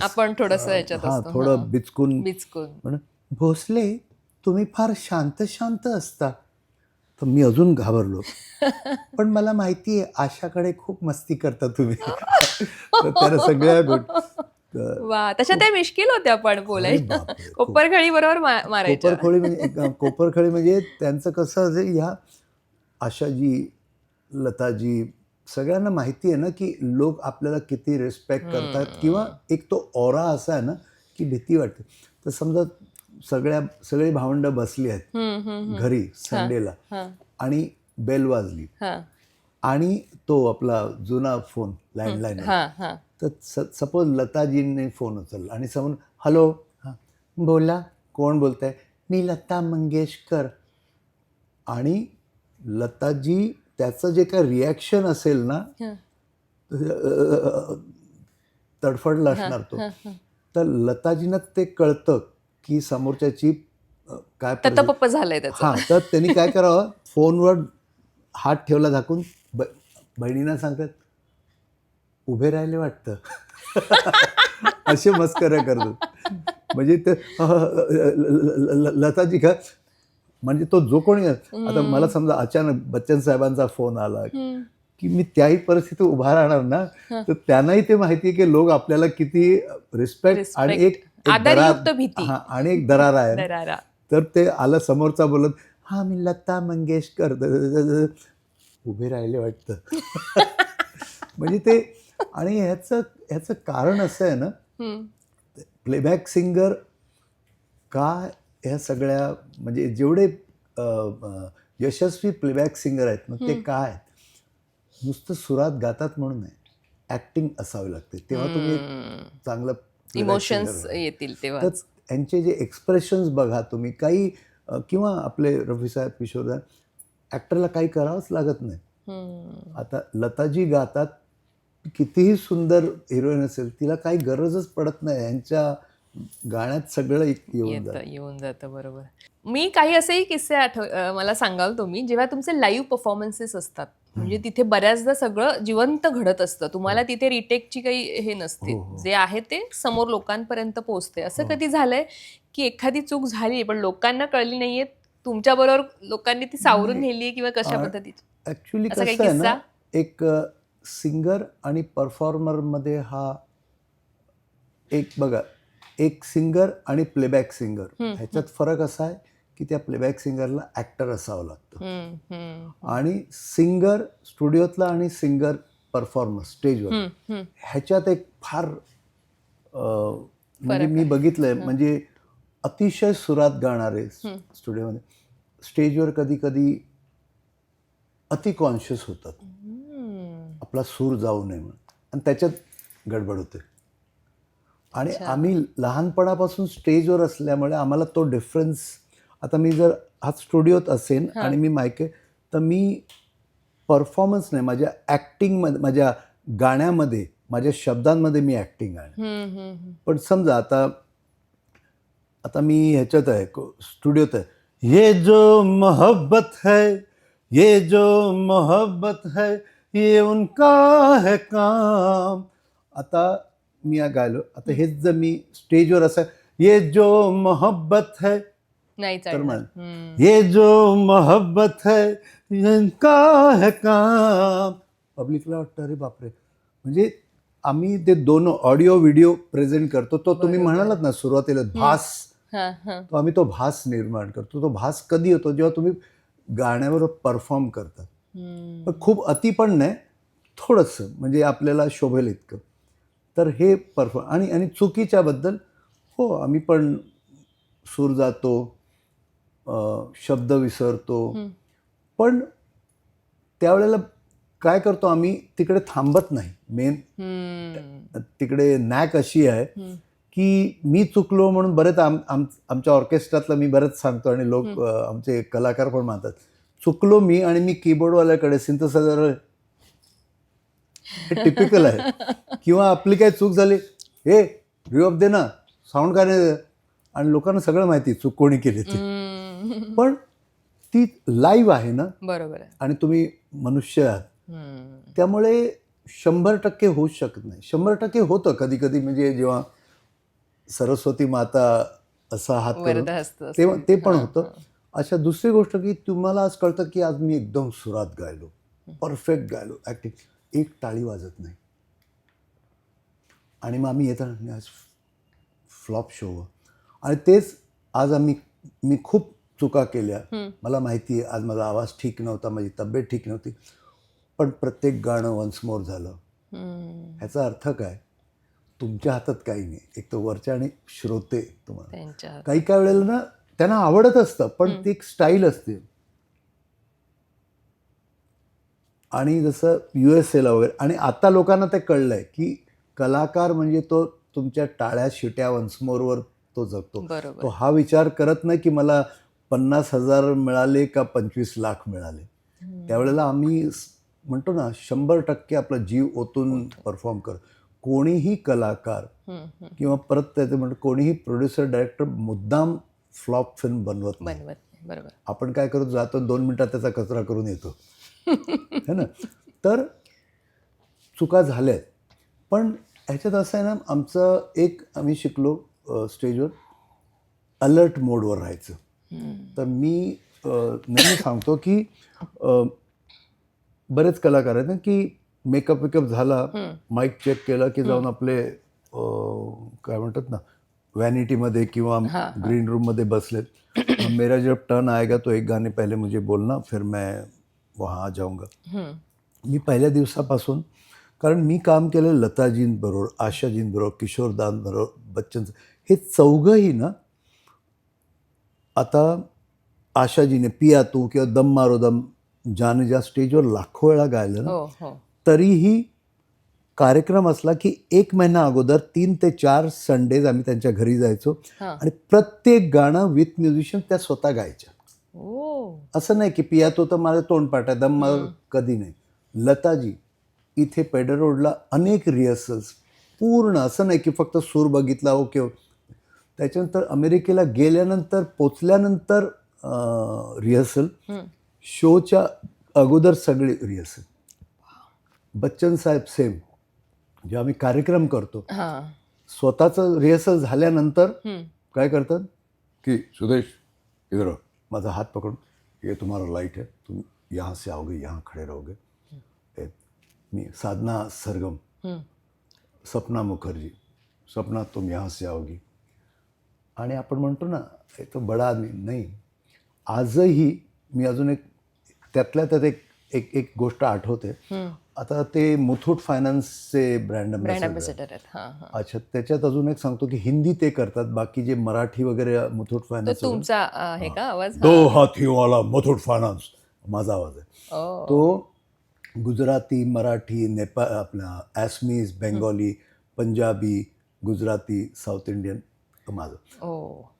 आपण थोडंसं याच्यात हां असतो. थोडं बिचकून बिचकून. म्हणून, भोसले तुम्ही फार शांत शांत असता. तर मी अजून घाबरलो. पण मला माहिती आहे आशाकडे खूप मस्ती करता तुम्ही. तर त्या सगळ्या गोष्टी. वा, तशा त्या मिश्किल होत्या पण बोलायच्या. कोपरखळी बरोबर मारायच्या. कोपरखळी म्हणजे त्यांचं कसं असेल, ह्या आशाजी, लताजी सगळ्यांना माहिती आहे ना की लोक आपल्याला किती रिस्पेक्ट करतात, किंवा एक तो ऑरा असा आहे ना की भीती वाटते. तर समजा सगळी भावंड बसली आहेत घरी संडेला आणि बेल वाजली आणि तो आपला जुना फोन लँडलाईन, तर सपोज लताजींनी फोन उचलला आणि समोर, हॅलो, हां बोला, कोण बोलत आहे, मी लता मंगेशकर. आणि लताजी त्याचं जे काय रिॲक्शन असेल ना, तडफडला असणार तो. तर लताजींना ते कळतं की समोरच्याची काय ततपप्प झालंय त्याचं. हां, तर त्यांनी काय करावं, फोनवर हात ठेवला झाकून, बहिणींना सांगतात, उभे राहिले वाटतं. असे मस्कऱ्या करतात. म्हणजे ते लताजी का, म्हणजे तो जो कोणी आता मला समजा अचानक बच्चन साहेबांचा फोन आला की मी त्याही परिस्थितीत उभा राहणार ना, तर त्यांनाही ते माहिती आहे की लोक आपल्याला किती रिस्पेक्ट आणि एक आदरयुक्त भीती. हां, आणि एक दरार आहे ना. दरारा. तर ते आलं समोरचा बोलत, हां मी लता मंगेशकर, उभे राहिले वाटतं. म्हणजे ते, आणि ह्याचं कारण असं आहे ना, प्लेबॅक सिंगर का ह्या सगळ्या, म्हणजे जेवढे यशस्वी प्लेबॅक सिंगर आहेत ना, ते काय आहेत, नुसतं सुरात गातात म्हणून नाही, ॲक्टिंग असावी लागते, तेव्हा तुम्ही एक चांगलं playback इमोशन्स singer व्हाल. येतील तेव्हा. तर यांचे जे एक्सप्रेशन्स बघा तुम्ही, काही किंवा आपले रफी साहेब, किशोरदा, ॲक्टरला काही करावंच लागत नाही. आता लताजी गातात, कितीही सुंदर हिरोईन असेल, तिला काही गरजच पडत नाही, यांच्या गाण्यात सगळं येऊन जातं. येऊन जातं, बरोबर. मी काही असेही किस्से मला सांगाल तुम्ही, जेव्हा तुमचे लाईव्ह परफॉर्मन्सेस असतात, म्हणजे तिथे बऱ्याचदा सगळं जिवंत घडत असतं, तुम्हाला तिथे रिटेकची काही हे नसते, जे आहे ते समोर लोकांपर्यंत पोहोचते. असं कधी झालंय की एखादी चूक झाली पण लोकांना कळली नाहीये, तुमच्याबरोबर लोकांनी ती सावरून नेली किंवा कशा पद्धतीची? ॲक्च्युली असा काही कसं आहे ना, किस्सा? एक सिंगर आणि परफॉर्मरमध्ये हा एक बघा, एक सिंगर आणि प्लेबॅक सिंगर ह्याच्यात फरक असा आहे की त्या प्लेबॅक सिंगरला ॲक्टर असावं लागतं, आणि सिंगर स्टुडिओतला आणि सिंगर परफॉर्मर स्टेजवर, ह्याच्यात एक फार म्हणजे मी बघितलंय, म्हणजे अतिशय सुरात गाणारे स्टुडिओमध्ये स्टेजवर कधी कधी अति कॉन्शियस होतात, आपला सूर जाऊ नये म्हणून, आणि त्याच्यात गडबड होते. आणि आम्ही लहानपणापासून स्टेजवर असल्यामुळे आम्हाला तो डिफरन्स, आता मी जर हा स्टुडिओत असेन आणि मी माईक आहे, तर मी परफॉर्मन्स नाही, माझ्या ॲक्टिंगमध्ये, माझ्या गाण्यामध्ये, माझ्या शब्दांमध्ये मी ॲक्टिंग आहे. पण समजा आता मी ह्याच्यात आहे, स्टुडिओत आहे, ये जो मोहब्बत है, ये जो मोहब्बत है, ये उनका है काम. आता मी गायलो, आता हेच जर मी स्टेजवर असं, ये जो मोहब्बत है, नाही तर चालणार. ये जो मोहब्बत है, ये उनका है काम, पब्लिकला वाटतं अरे बापरे. म्हणजे आम्ही ते दोन ऑडिओ व्हिडिओ प्रेझेंट करतो, तो तुम्ही म्हणालात ना सुरुवातीला भास, तो आम्ही तो भास निर्माण करतो. तो भास कधी होतो, जेव्हा तुम्ही गाण्यावर परफॉर्म करता. पण खूप अति पण नाही, थोडंसं, म्हणजे आपल्याला शोभेल इतकं. तर हे आणि चुकीच्याबद्दल हो, आम्ही पण सूर जातो, शब्द विसरतो, पण त्यावेळेला काय करतो आम्ही, तिकडे थांबत नाही. मेन तिकडे नॅक अशी आहे की मी चुकलो म्हणून बरेच आमच्या ऑर्केस्ट्रातलं मी बरेच सांगतो, आणि लोक आमचे कलाकार पण म्हणतात, चुकलो मी, आणि मी कीबोर्डवाल्याकडे सिंथसायझर, हे टिपिकल आहे. किंवा आपली काय चूक झाली, हे रिऑफ दे ना, साऊंड काय नाही, आणि लोकांना सगळं माहिती चूक कोणी केली ती, पण ती लाईव्ह आहे ना, बरोबर आहे. आणि तुम्ही मनुष्य आहात, त्यामुळे 100% होऊच शकत नाही. 100% होतं कधी कधी, म्हणजे जेव्हा सरस्वती माता असा हात करून, तेव्हा ते पण होतं. अशा दुसरी गोष्ट की तुम्हाला आज कळतं की आज मी एकदम सुरात गायलो, परफेक्ट गायलो, ॲक्टिंग, एक टाळी वाजत नाही, आणि मग आम्ही येताना आज फ्लॉप शो, आणि तेच आज मी खूप चुका केल्या, मला माहिती आहे आज माझा आवाज ठीक नव्हता, माझी तब्येत ठीक नव्हती, पण प्रत्येक गाणं वन्स मोर झालं. ह्याचा अर्थ काय, तुमच्या हातात काही नाही, एक तर वरच्या आणि श्रोते तुम्हाला, काही काही वेळेला ना त्यांना आवडत असतं, पण ती एक स्टाईल असते. आणि जसं USA वगैरे, आणि आता लोकांना ते कळलंय की कलाकार म्हणजे तो तुमच्या टाळ्या शिट्या वन्समोरवर तो जगतो. तो हा विचार करत नाही की मला 50,000 मिळाले का 25 लाख मिळाले. त्यावेळेला आम्ही म्हणतो ना 100% आपला जीव ओतून परफॉर्म कर. कोणीही कलाकार किंवा परत त्याचं म्हणतो कोणीही प्रोड्युसर डायरेक्टर मुद्दाम फ्लॉप फिल्म बनवत नाही. बनवत नाही. बरोबर. आपण काय करतो, जातो 2 मिनिटात त्याचा कचरा करून येतो है ना. तर चुका झाल्यात, पण ह्याच्यात असं आहे ना, आम्ही शिकलो स्टेजवर अलर्ट मोडवर राहायचं. तर मी नेहमी सांगतो की बरेच कलाकार आहेत ना की मेकअप झाला, माईक चेक केला की जाऊन आपले काय म्हणतात ना, व्हॅनिटीमध्ये किंवा ग्रीन रूममध्ये बसलेत. मेरा जब टर्न आएगा तो एक गाणे पहिले मुझे बोलना, फिर मैं वहाँ आ जाऊंगा. मी पहिल्या दिवसापासून, कारण मी काम केलं लताजींबरोबर, आशाजींबरोबर, किशोरदांबरोबर, बच्चनचं, हे चौघंही ना. आता आशाजीने पिया तू किंवा दम मारो दम जाने जा स्टेजवर लाखो वेळा गायलं ना, हो हो. तरीही कार्यक्रम असला की 1 महिना अगोदर 3 ते 4 संडेज आम्ही त्यांच्या घरी जायचो आणि प्रत्येक गाणं विथ म्युझिशियन त्या स्वतः गायच्या. ओ. असं नाही की पिया तो तर माझं तोंडपाठ आहे, दम मारो कधी नाही. लताजी इथे पेडर रोडला अनेक रिहर्सल्स पूर्ण, असं नाही की फक्त सूर बघितला ओके. त्याच्यानंतर अमेरिकेला गेल्यानंतर, पोचल्यानंतर रिहर्सल, शोच्या अगोदर सगळी रिहर्सल. बच्चन साहेब सेम, जेव्हा आम्ही कार्यक्रम करतो स्वतःचं रिहर्सल झाल्यानंतर काय करतात की सुदेश इधर आओ, माझा हात पकडून, ये तुम्हारा लाइट है, तुम यहाँ से आओगे, यहाँ खड़े रहोगे. मी साधना सरगम, सपना मुखर्जी, सपना तुम यहाँ से आओगी. आणि आपण म्हणतो ना हे तो बडा आदमी नाही. आजही मी अजून एक त्यात एक गोष्ट आठवते. आता ते मुथूट फायनान्सचे ब्रँड अँबॅसेडर आहेत. अच्छा, त्याच्यात अजून एक सांगतो की हिंदी ते करतात, बाकी जे मराठी वगैरे मुथूट फायनान्स. तुमचा आहे का आवाज? दो हाथीवाला मुथूट फायनान्स माझा आवाज आहे. तो गुजराती, मराठी, नेपाळ, आपला ॲस्मीज, बेंगॉली, पंजाबी, गुजराती, साऊथ इंडियन माझं.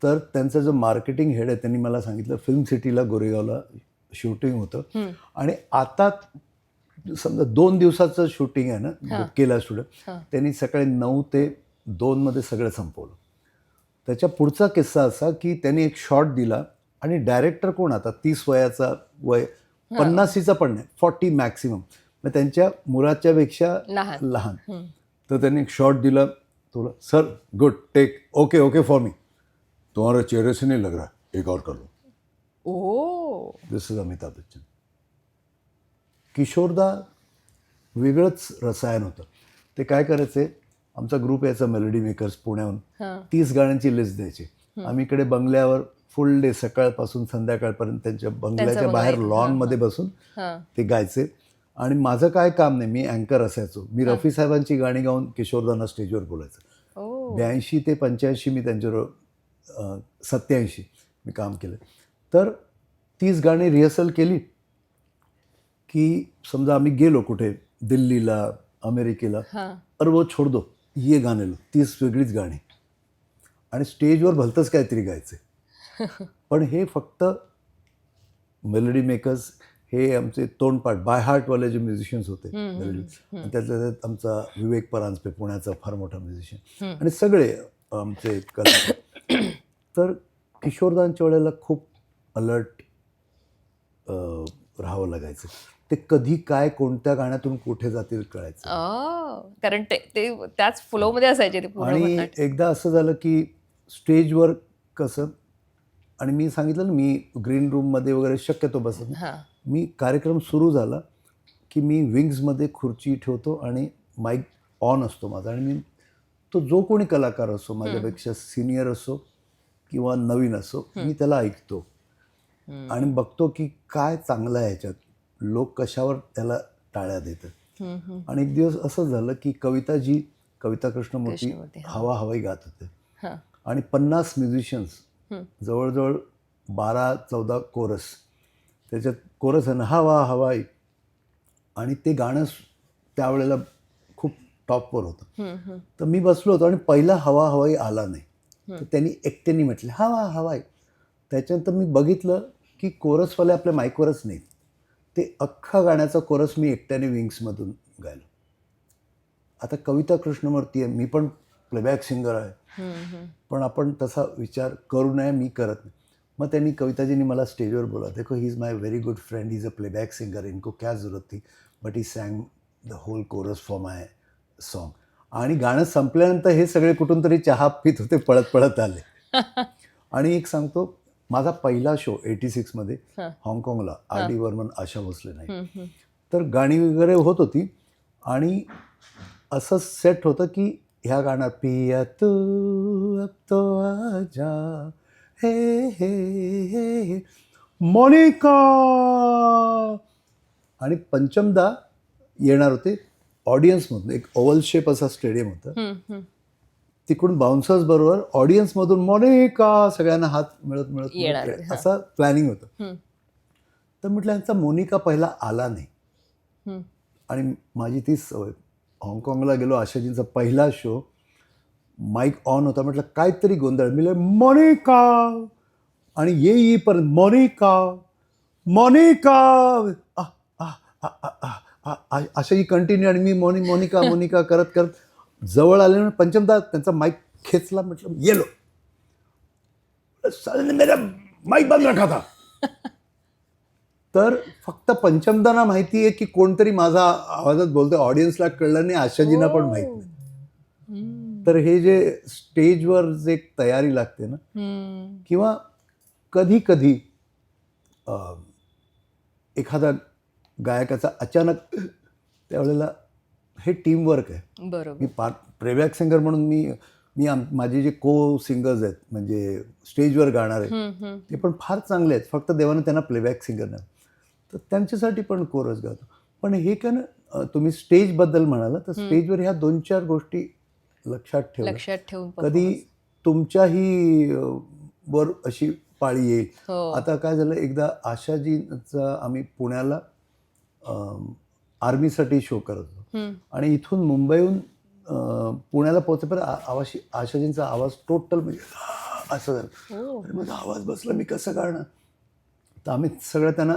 तर त्यांचं जो मार्केटिंग हेड आहे त्यांनी मला सांगितलं, फिल्म सिटीला गोरेगावला शूटिंग होतं आणि आता समजा 2 दिवसाचं शूटिंग आहे ना, बुक केलं स्टुडिओ, त्यांनी सकाळी 9 ते 2 मध्ये सगळं संपवलं. त्याच्या पुढचा किस्सा असा की त्यांनी एक शॉट दिला आणि डायरेक्टर कोण, आता 30 वयाचा, वय 50चा पण नाही, 40 मॅक्सिमम, मग त्यांच्या मुलाच्या पेक्षा लहान. तर त्यांनी एक शॉट दिला, तो sir good take, okay okay for me, तुम्हारा चेहरे से नहीं लग रहा, एक और कर लो. This is Amitabh Bachchan. किशोरदा वेगळंच रसायन होतं. ते काय करायचे, आमचा ग्रुप यायचा मेलोडी मेकर्स पुण्याहून, 30 गाण्यांची लिस्ट द्यायची. आम्ही इकडे बंगल्यावर फुल डे सकाळपासून संध्याकाळपर्यंत त्यांच्या बंगल्याच्या बाहेर लॉनमध्ये बसून ते गायचे. आणि माझं काय काम नाही, मी अँकर असायचो. मी रफी साहेबांची गाणी गाऊन किशोरदांना स्टेजवर बोलायचं. 82 ते 85 मी त्यांच्यावर 87 मी काम केलं. तर 30 गाणी रिहर्सल केली की समजा आम्ही गेलो कुठे दिल्लीला, अमेरिकेला, अरे वो छोड़ दो, ये गाणे लो, 30 वेगळीच गाणी आणि स्टेजवर भलतंच काहीतरी गायचे. पण हे फक्त मेलोडी मेकर्स, हे आमचे तोंडपाठ बाय हार्टवाले जे म्युझिशियन्स होते मेलोडी, त्यातल्या त्यात आमचा विवेक परांजपे पुण्याचा फार मोठा म्युझिशियन आणि सगळे आमचे कलाकार. तर किशोरदांच्या वेळेला खूप अलर्ट राहावं लागायचं. ते कधी काय कोणत्या गाण्यातून कुठे जातील कळायचं. कारण ते त्याच फ्लोमध्ये असायचे ते. आणि एकदा असं झालं की स्टेजवर कसं, आणि मी सांगितलं ना मी ग्रीन रूममध्ये वगैरे शक्यतो बसत नाही. मी कार्यक्रम सुरू झाला की मी विंग्समध्ये खुर्ची ठेवतो आणि माईक ऑन असतो माझा, आणि मी तो जो कोणी कलाकार असो, माझ्यापेक्षा सिनियर असो किंवा नवीन असो, मी त्याला ऐकतो आणि बघतो की काय चांगलं आहे ह्याच्यात, लोक कशावर त्याला टाळ्या देतात. आणि एक दिवस असं झालं की कविता कृष्णमूर्ती हवा हवाई गात होते आणि 50 म्युझिशियन्स, जवळजवळ 12-14 कोरस, त्याच्यात कोरस आहे ना हवा हवाई, आणि ते गाणं त्यावेळेला खूप टॉपवर होतं. तर मी बसलो होतो आणि पहिला हवा हवाई आला नाही, तर त्यांनी एकट्याने म्हटलं हवा हवाई. त्याच्यानंतर मी बघितलं की कोरसवाले आपल्या माईकवरच नाहीत, ते अख्खा गाण्याचा कोरस मी एकट्याने विंग्समधून गायलो. आता कविता कृष्णमूर्ती आहे, मी पण प्लेबॅक सिंगर आहे, पण आपण तसा विचार करू नये, मी करत नाही. मग त्यांनी कविताजींनी मला स्टेजवर बोला, देखो he is my very good friend, he is a playback singer, इनको क्या जरूरत थी, but he sang the whole chorus for my song. आणि गाणं संपल्यानंतर हे सगळे कुठून तरी चहा पित होते, पळत पळत आले. आणि एक सांगतो, माझा पहिला show 86मध्ये हाँगकाँगला R D Varman Asha Bhosle नाही, तर गाणी वगैरे होत होती आणि असं सेट होतं की ह्या गाण्यात पिया तू अब तो आजा हे हे हे हे मोनिका, आणि पंचमदा येणार होते ऑडियन्समधून. एक ओव्हल शेप असा स्टेडियम होतं, तिकडून बाउन्सर्स बरोबर ऑडियन्समधून मोनिका सगळ्यांना हात मिळत मिळत येणार, मिळत असं प्लॅनिंग होतं. तर म्हटलं यांचा मोनिका पहिला आला नाही, आणि माझी ती सवय, हाँगकाँगला गेलो, आशाजींचा पहिला शो, माईक ऑन होता, म्हटलं काहीतरी गोंधळ, मी मोनिका, आणि येईपर्यंत मोनिका मोनिका आशाजी कंटिन्यू, आणि मी मोनिका मोनिका करत करत जवळ आले. पंचमदा त्यांचा माईक खेचला, म्हटलं येलो, मेरा माईक बंद रखा था. तर फक्त पंचमदांना माहिती आहे की कोणतरी माझा आवाजात बोलतोय, ऑडियन्सला कळलं नाही, आशाजींना पण माहित नाही. तर हे जे स्टेजवर जे एक तयारी लागते ना, किंवा कधी कधी एखादा गायकाचा अचानक, त्यावेळेला हे टीमवर्क आहे. बरोबर. मी प्लेबॅक सिंगर म्हणून मी माझे जे को सिंगर्स आहेत, म्हणजे स्टेजवर गाणारे, ते पण फार चांगले आहेत, फक्त देवानं त्यांना प्लेबॅक सिंगर नाही, तर त्यांच्यासाठी पण कोरस गातो. पण हे काय ना, तुम्ही स्टेजबद्दल म्हणाला, तर स्टेजवर ह्या 2-4 गोष्टी लक्षात ठेवून कधी तुमच्याही वर अशी पाळी येईल. हो. आता काय झालं, एकदा आशाजींचा आम्ही पुण्याला आर्मीसाठी शो करत होतो, आणि इथून मुंबईहून पुण्याला पोहोचेपर्यंत आशाजींचा आवाज टोटल म्हणजे असं झालं, आणि माझा आवाज बसला, मी कसं काढणार. तर आम्ही सगळं त्यांना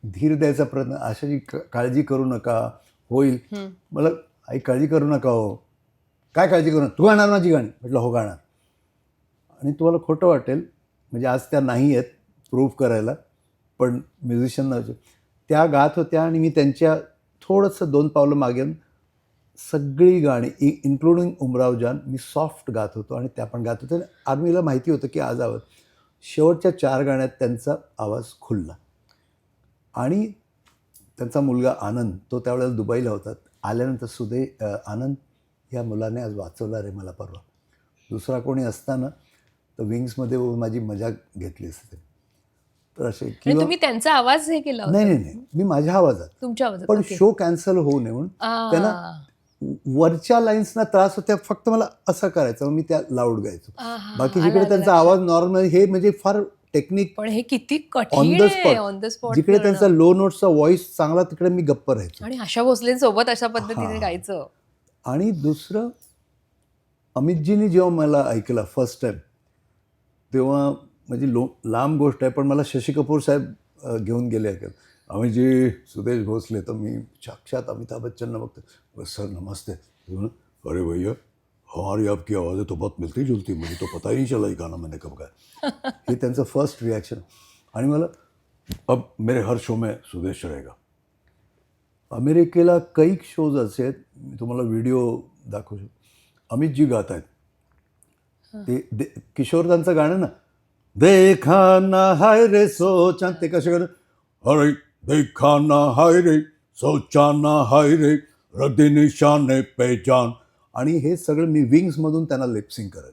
धीर द्यायचा प्रयत्न, आशाजी काळजी करू नका, होईल. मला आई काळजी करू नका, हो काय काळजी करू नका, तू गाणार माझी गाणी, म्हटलं हो गाणार. आणि तुम्हाला खोटं वाटेल, म्हणजे आज त्या नाही आहेत प्रूव्ह करायला, पण म्युझिशियन नव्हते, त्या गात होत्या, आणि मी त्यांच्या थोडंसं 2 पावलं मागे सगळी गाणी इन्क्लुडिंग उमराव जान मी सॉफ्ट गात होतो, आणि त्या पण गात होत्या. आर्मीला माहिती होतं की आज आवाज, शेवटच्या 4 गाण्यात त्यांचा आवाज खुलला. आणि त्यांचा मुलगा आनंद, तो त्यावेळेला दुबईला होता, आल्यानंतर आनंद, या मुलाने आज वाचवला रे मला परवा. दुसरा कोणी असताना तर विंग्समध्ये माझी मजा घेतली असते. तर असे, किंवा तुम्ही त्यांचा आवाज हे केला होता? नाही, मी माझ्या आवाजात, तुमच्या आवाजात, पण शो कॅन्सल होऊ नये म्हणून त्यांना वरच्या लाईन्सना त्रास होत्या, फक्त मला असं करायचं, मग मी त्या लाऊड गायचो. बाकी जिकडे त्यांचा आवाज नॉर्मल, हे म्हणजे फार टेक्निक, पण हे किती ऑन कठीण द आहे, ऑन द स्पॉट. स्पॉट. जिकडे त्यांचा लो नोटचा व्हॉइस चांगला, तिकडे मी गप्प राहायचो. आणि आशा भोसलेंसोबत अशा पद्धतीने गायचं. आणि दुसरं, अमितजींनी जेव्हा मला ऐकलं फर्स्ट टाइम, तेव्हा म्हणजे लांब गोष्ट आहे, पण मला शशी कपूर साहेब घेऊन गेले ऐकत. अमितजी, सुदेश भोसले. तर मी साक्षात अमिताभ बच्चनना बघतो, सर नमस्ते. अरे भैया, हमारी आपकी आवाज़ें तो बहुत मिलती जुलती, मुझे तो पता ही नहीं चला ये गाना मैंने कब गाया. हे त्यांचं फर्स्ट रिॲक्शन. आणि मला, अब मेरे हर शो में सुदेश रहेगा. अमेरिकेला कैक शोज असे आहेत, मी तुम्हाला व्हिडिओ दाखवू शकतो, अमितजी गात आहेत ते किशोरदांचं गाणं ना, देखा ना हाय रे सोचा, ते कसे करत, अरे देखा ना हाय रे सोचा ना हाय रे रख दे निशाने पहचान. आणि हे सगळं मी विंग्समधून त्यांना लिपसिंग करत,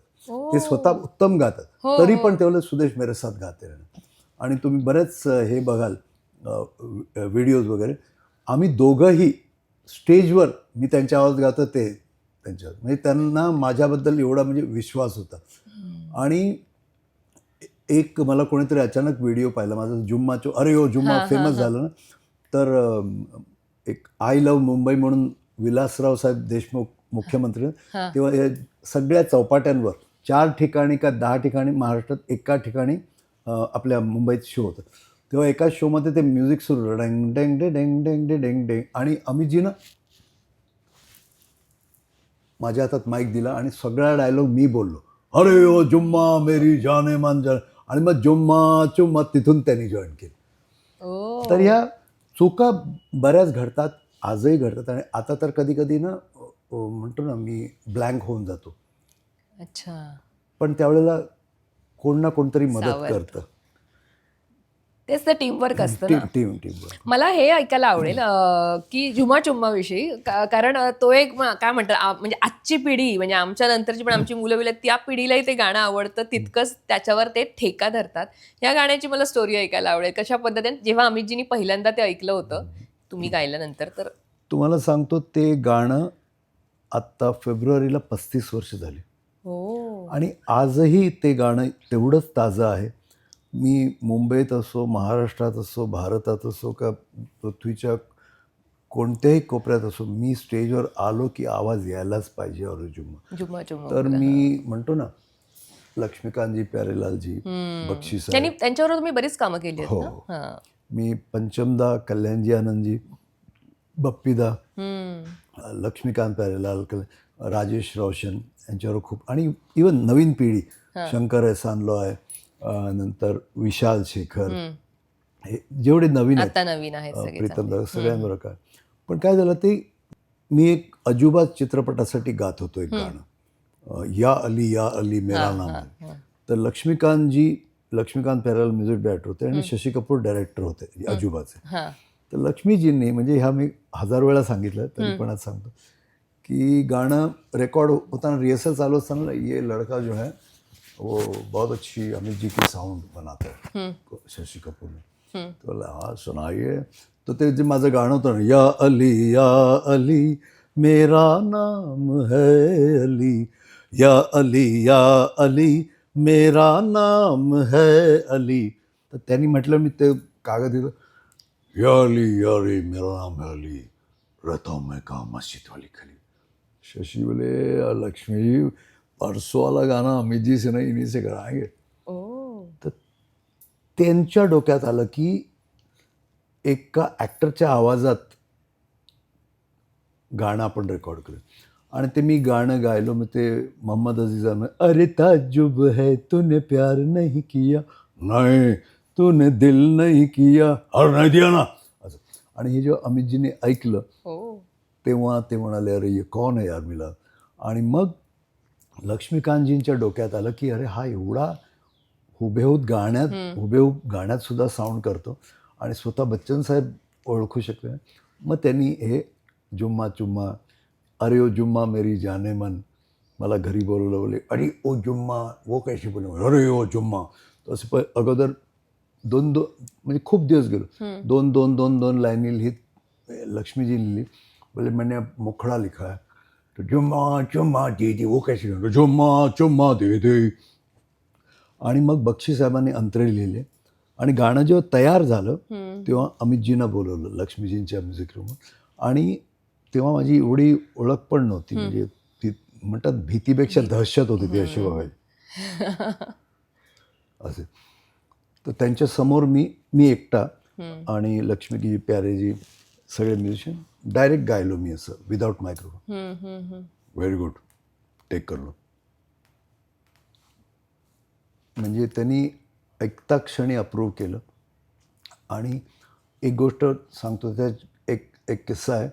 ते स्वतः उत्तम गातात, तरी पण तेवढं सुदेश मेरे साथ गाते राहणार. आणि तुम्ही बरेच हे बघाल व्हिडिओज वगैरे, आम्ही दोघंही स्टेजवर, मी त्यांच्या आवाज गातो, ते त्यांच्यावर, म्हणजे त्यांना माझ्याबद्दल एवढा म्हणजे विश्वास होता. आणि एक मला कोणीतरी अचानक व्हिडिओ पाहिला माझा, जुम्माचो, अरे हो जुम्मा फेमस झालं ना, तर एक आय लव्ह मुंबई म्हणून विलासराव साहेब देशमुख मुख्यमंत्री, तेव्हा या सगळ्या चौपाट्यांवर 4 ठिकाणी का 10 ठिकाणी महाराष्ट्रात एका ठिकाणी आपल्या मुंबईत शो होतं. तेव्हा एका शोमध्ये ते म्युझिक सुरू, डेंग डेंग डे डेंग डेंग डे डेंग डेंग, आणि अमितजीनं माझ्या हातात माईक दिला आणि सगळा डायलॉग मी बोललो, अरे ओ जुम्मा मेरी जाने मन जान, आणि मग जुम्मा चुम्मा तिथून त्यांनी जॉईन केलं. ओ तर ह्या चुका बऱ्याच घडतात, आजही घडतात. आणि आता तर कधी कधी ना म्हणतो ना मी ब्लँक होऊन जातो, अच्छा. पण त्यावेळेला कोण ना कोणतरी मदत सावरतं. करतं. तेच तर टीमवर्क असतं ना. टीम मला हे ऐकायला आवडेल की झुमा चुम्मा विषयी कारण तो एक काय म्हणतात म्हणजे आजची पिढी म्हणजे आमच्या नंतरची पण आमची मुलं बिलं त्या पिढीलाही ते गाणं आवडतं तितकंच त्याच्यावर ते ठेका धरतात. या गाण्याची मला स्टोरी ऐकायला आवडेल कशा पद्धतीने जेव्हा अमितजींनी पहिल्यांदा ते ऐकलं होतं तुम्ही गायल्यानंतर तर. तुम्हाला सांगतो, ते गाणं आत्ता फेब्रुवारीला 35 वर्ष झाली हो आणि आजही ते गाणं तेवढंच ताजं आहे. मी मुंबईत असो, महाराष्ट्रात असो, भारतात असो, का पृथ्वीच्या कोणत्याही कोपऱ्यात असो, मी स्टेजवर आलो की आवाज यायलाच पाहिजे अरे जुम्मा. झुमा चुम्मा तर बोला. मी म्हणतो ना, लक्ष्मीकांतजी, प्यारेलालजी, बक्षी साहेब, त्यांच्यावर तुम्ही बरीच कामं केली आहेत हो. ना. हां. मी पंचमदा, कल्याणजी आनंदजी, बप्पीदा, लक्ष्मीकांत प्यारेलाल, राजेश रोशन यांच्यावर खूप, आणि इवन नवीन पिढी शंकर एहसान लॉय, नंतर विशाल शेखर, हे जेवढे नवीन आहेत, आता नवीन आहेत सगळे प्रीतम दा, सगळ्यांबरोबर काय. पण काय झालं, ते मी एक अजुबा चित्रपटासाठी गात होतो एक गाणं, या अली मेरा नाम है. तर लक्ष्मीकांत प्यारेलाल म्युझिक डायरेक्टर होते आणि शशी कपूर डायरेक्टर होते अजुबाचे. तर लक्ष्मीजींनी, म्हणजे ह्या मी 1000 वेळा सांगितलं तरी पण आज सांगतो, की गाणं रेकॉर्ड होताना रिहर्सल चालू असताना, ये लड़का जो है वो बहुत अच्छी अमित जी की साउंड बनाता है, शशि कपूर ने. तो बोला हाँ सुनाइए. तर ते जे माझं गाणं होतं ना, या अली मेरा नाम है अली, या अली मेरा नाम है अली. तर त्यांनी म्हटलं, मी ते कागद दिलं, या अली मेरा नाम है अली, रहता हूँ मैं कहाँ मस्जिद वाली गली. शशि बोले, लक्ष्मी जी परसों वाला गाना अमित जी से नहीं, इन्हीं से कराएंगे. तर त्यांच्या डोक्यात आलं की एका ॲक्टरच्या आवाजात गाणं आपण रेकॉर्ड करू. आणि ते मी गाणं गायलो. मग ते मोहम्मद अजीजानं, अरे ताजुब है तूने प्यार नहीं किया, नाही तूने दिल नहीं किया, अरे नाही दिया ना, असं. आणि हे जेव्हा अमितजीने ऐकलं तेव्हा ते म्हणाले, अरे ये कौन है यार मिला. आणि मग लक्ष्मीकांतजींच्या डोक्यात आलं की अरे हा एवढा हुबेहूब गाण्यात सुद्धा साऊंड करतो आणि स्वतः बच्चन साहेब ओळखू शकले. मग त्यांनी हे जुम्मा चुम्मा, अरे ओ जुम्मा मेरी जाने मन, मला घरी बोलवलं, बोले आणि ओ जुम्मा वो कैसे बोले, अरे ओ जुम्मा. तर असं अगोदर दोन म्हणजे खूप दिवस गेलो, दोन लाईनी लिहित लक्ष्मीजी लिहिली. बोले मैंने मुखडा लिखा है, तो जुम्मा चुम्मा दे दे, वो कैसे, जुम्मा चुम्मा दे दे. आणि मग बक्षी साहेबांनी अंतरे लिहिले आणि गाणं जेव्हा तयार झालं तेव्हा अमितजींना बोलवलं लक्ष्मीजींच्या म्युझिक रूमवर. आणि तेव्हा माझी एवढी ओळख पण नव्हती, म्हणजे ती म्हणतात भीतीपेक्षा दहशत होती ती अशी बघायची असे. तर त्यांच्या समोर मी एकटा आणि लक्ष्मीजी, प्यारेजी, सगळे म्युझिशियन डायरेक्ट गायलो मी असं without microphone. Very good, take करलो. म्हणजे त्यांनी ऐकता क्षणी अप्रूव्ह केलं. आणि एक गोष्ट सांगतो, त्यात एक किस्सा आहे,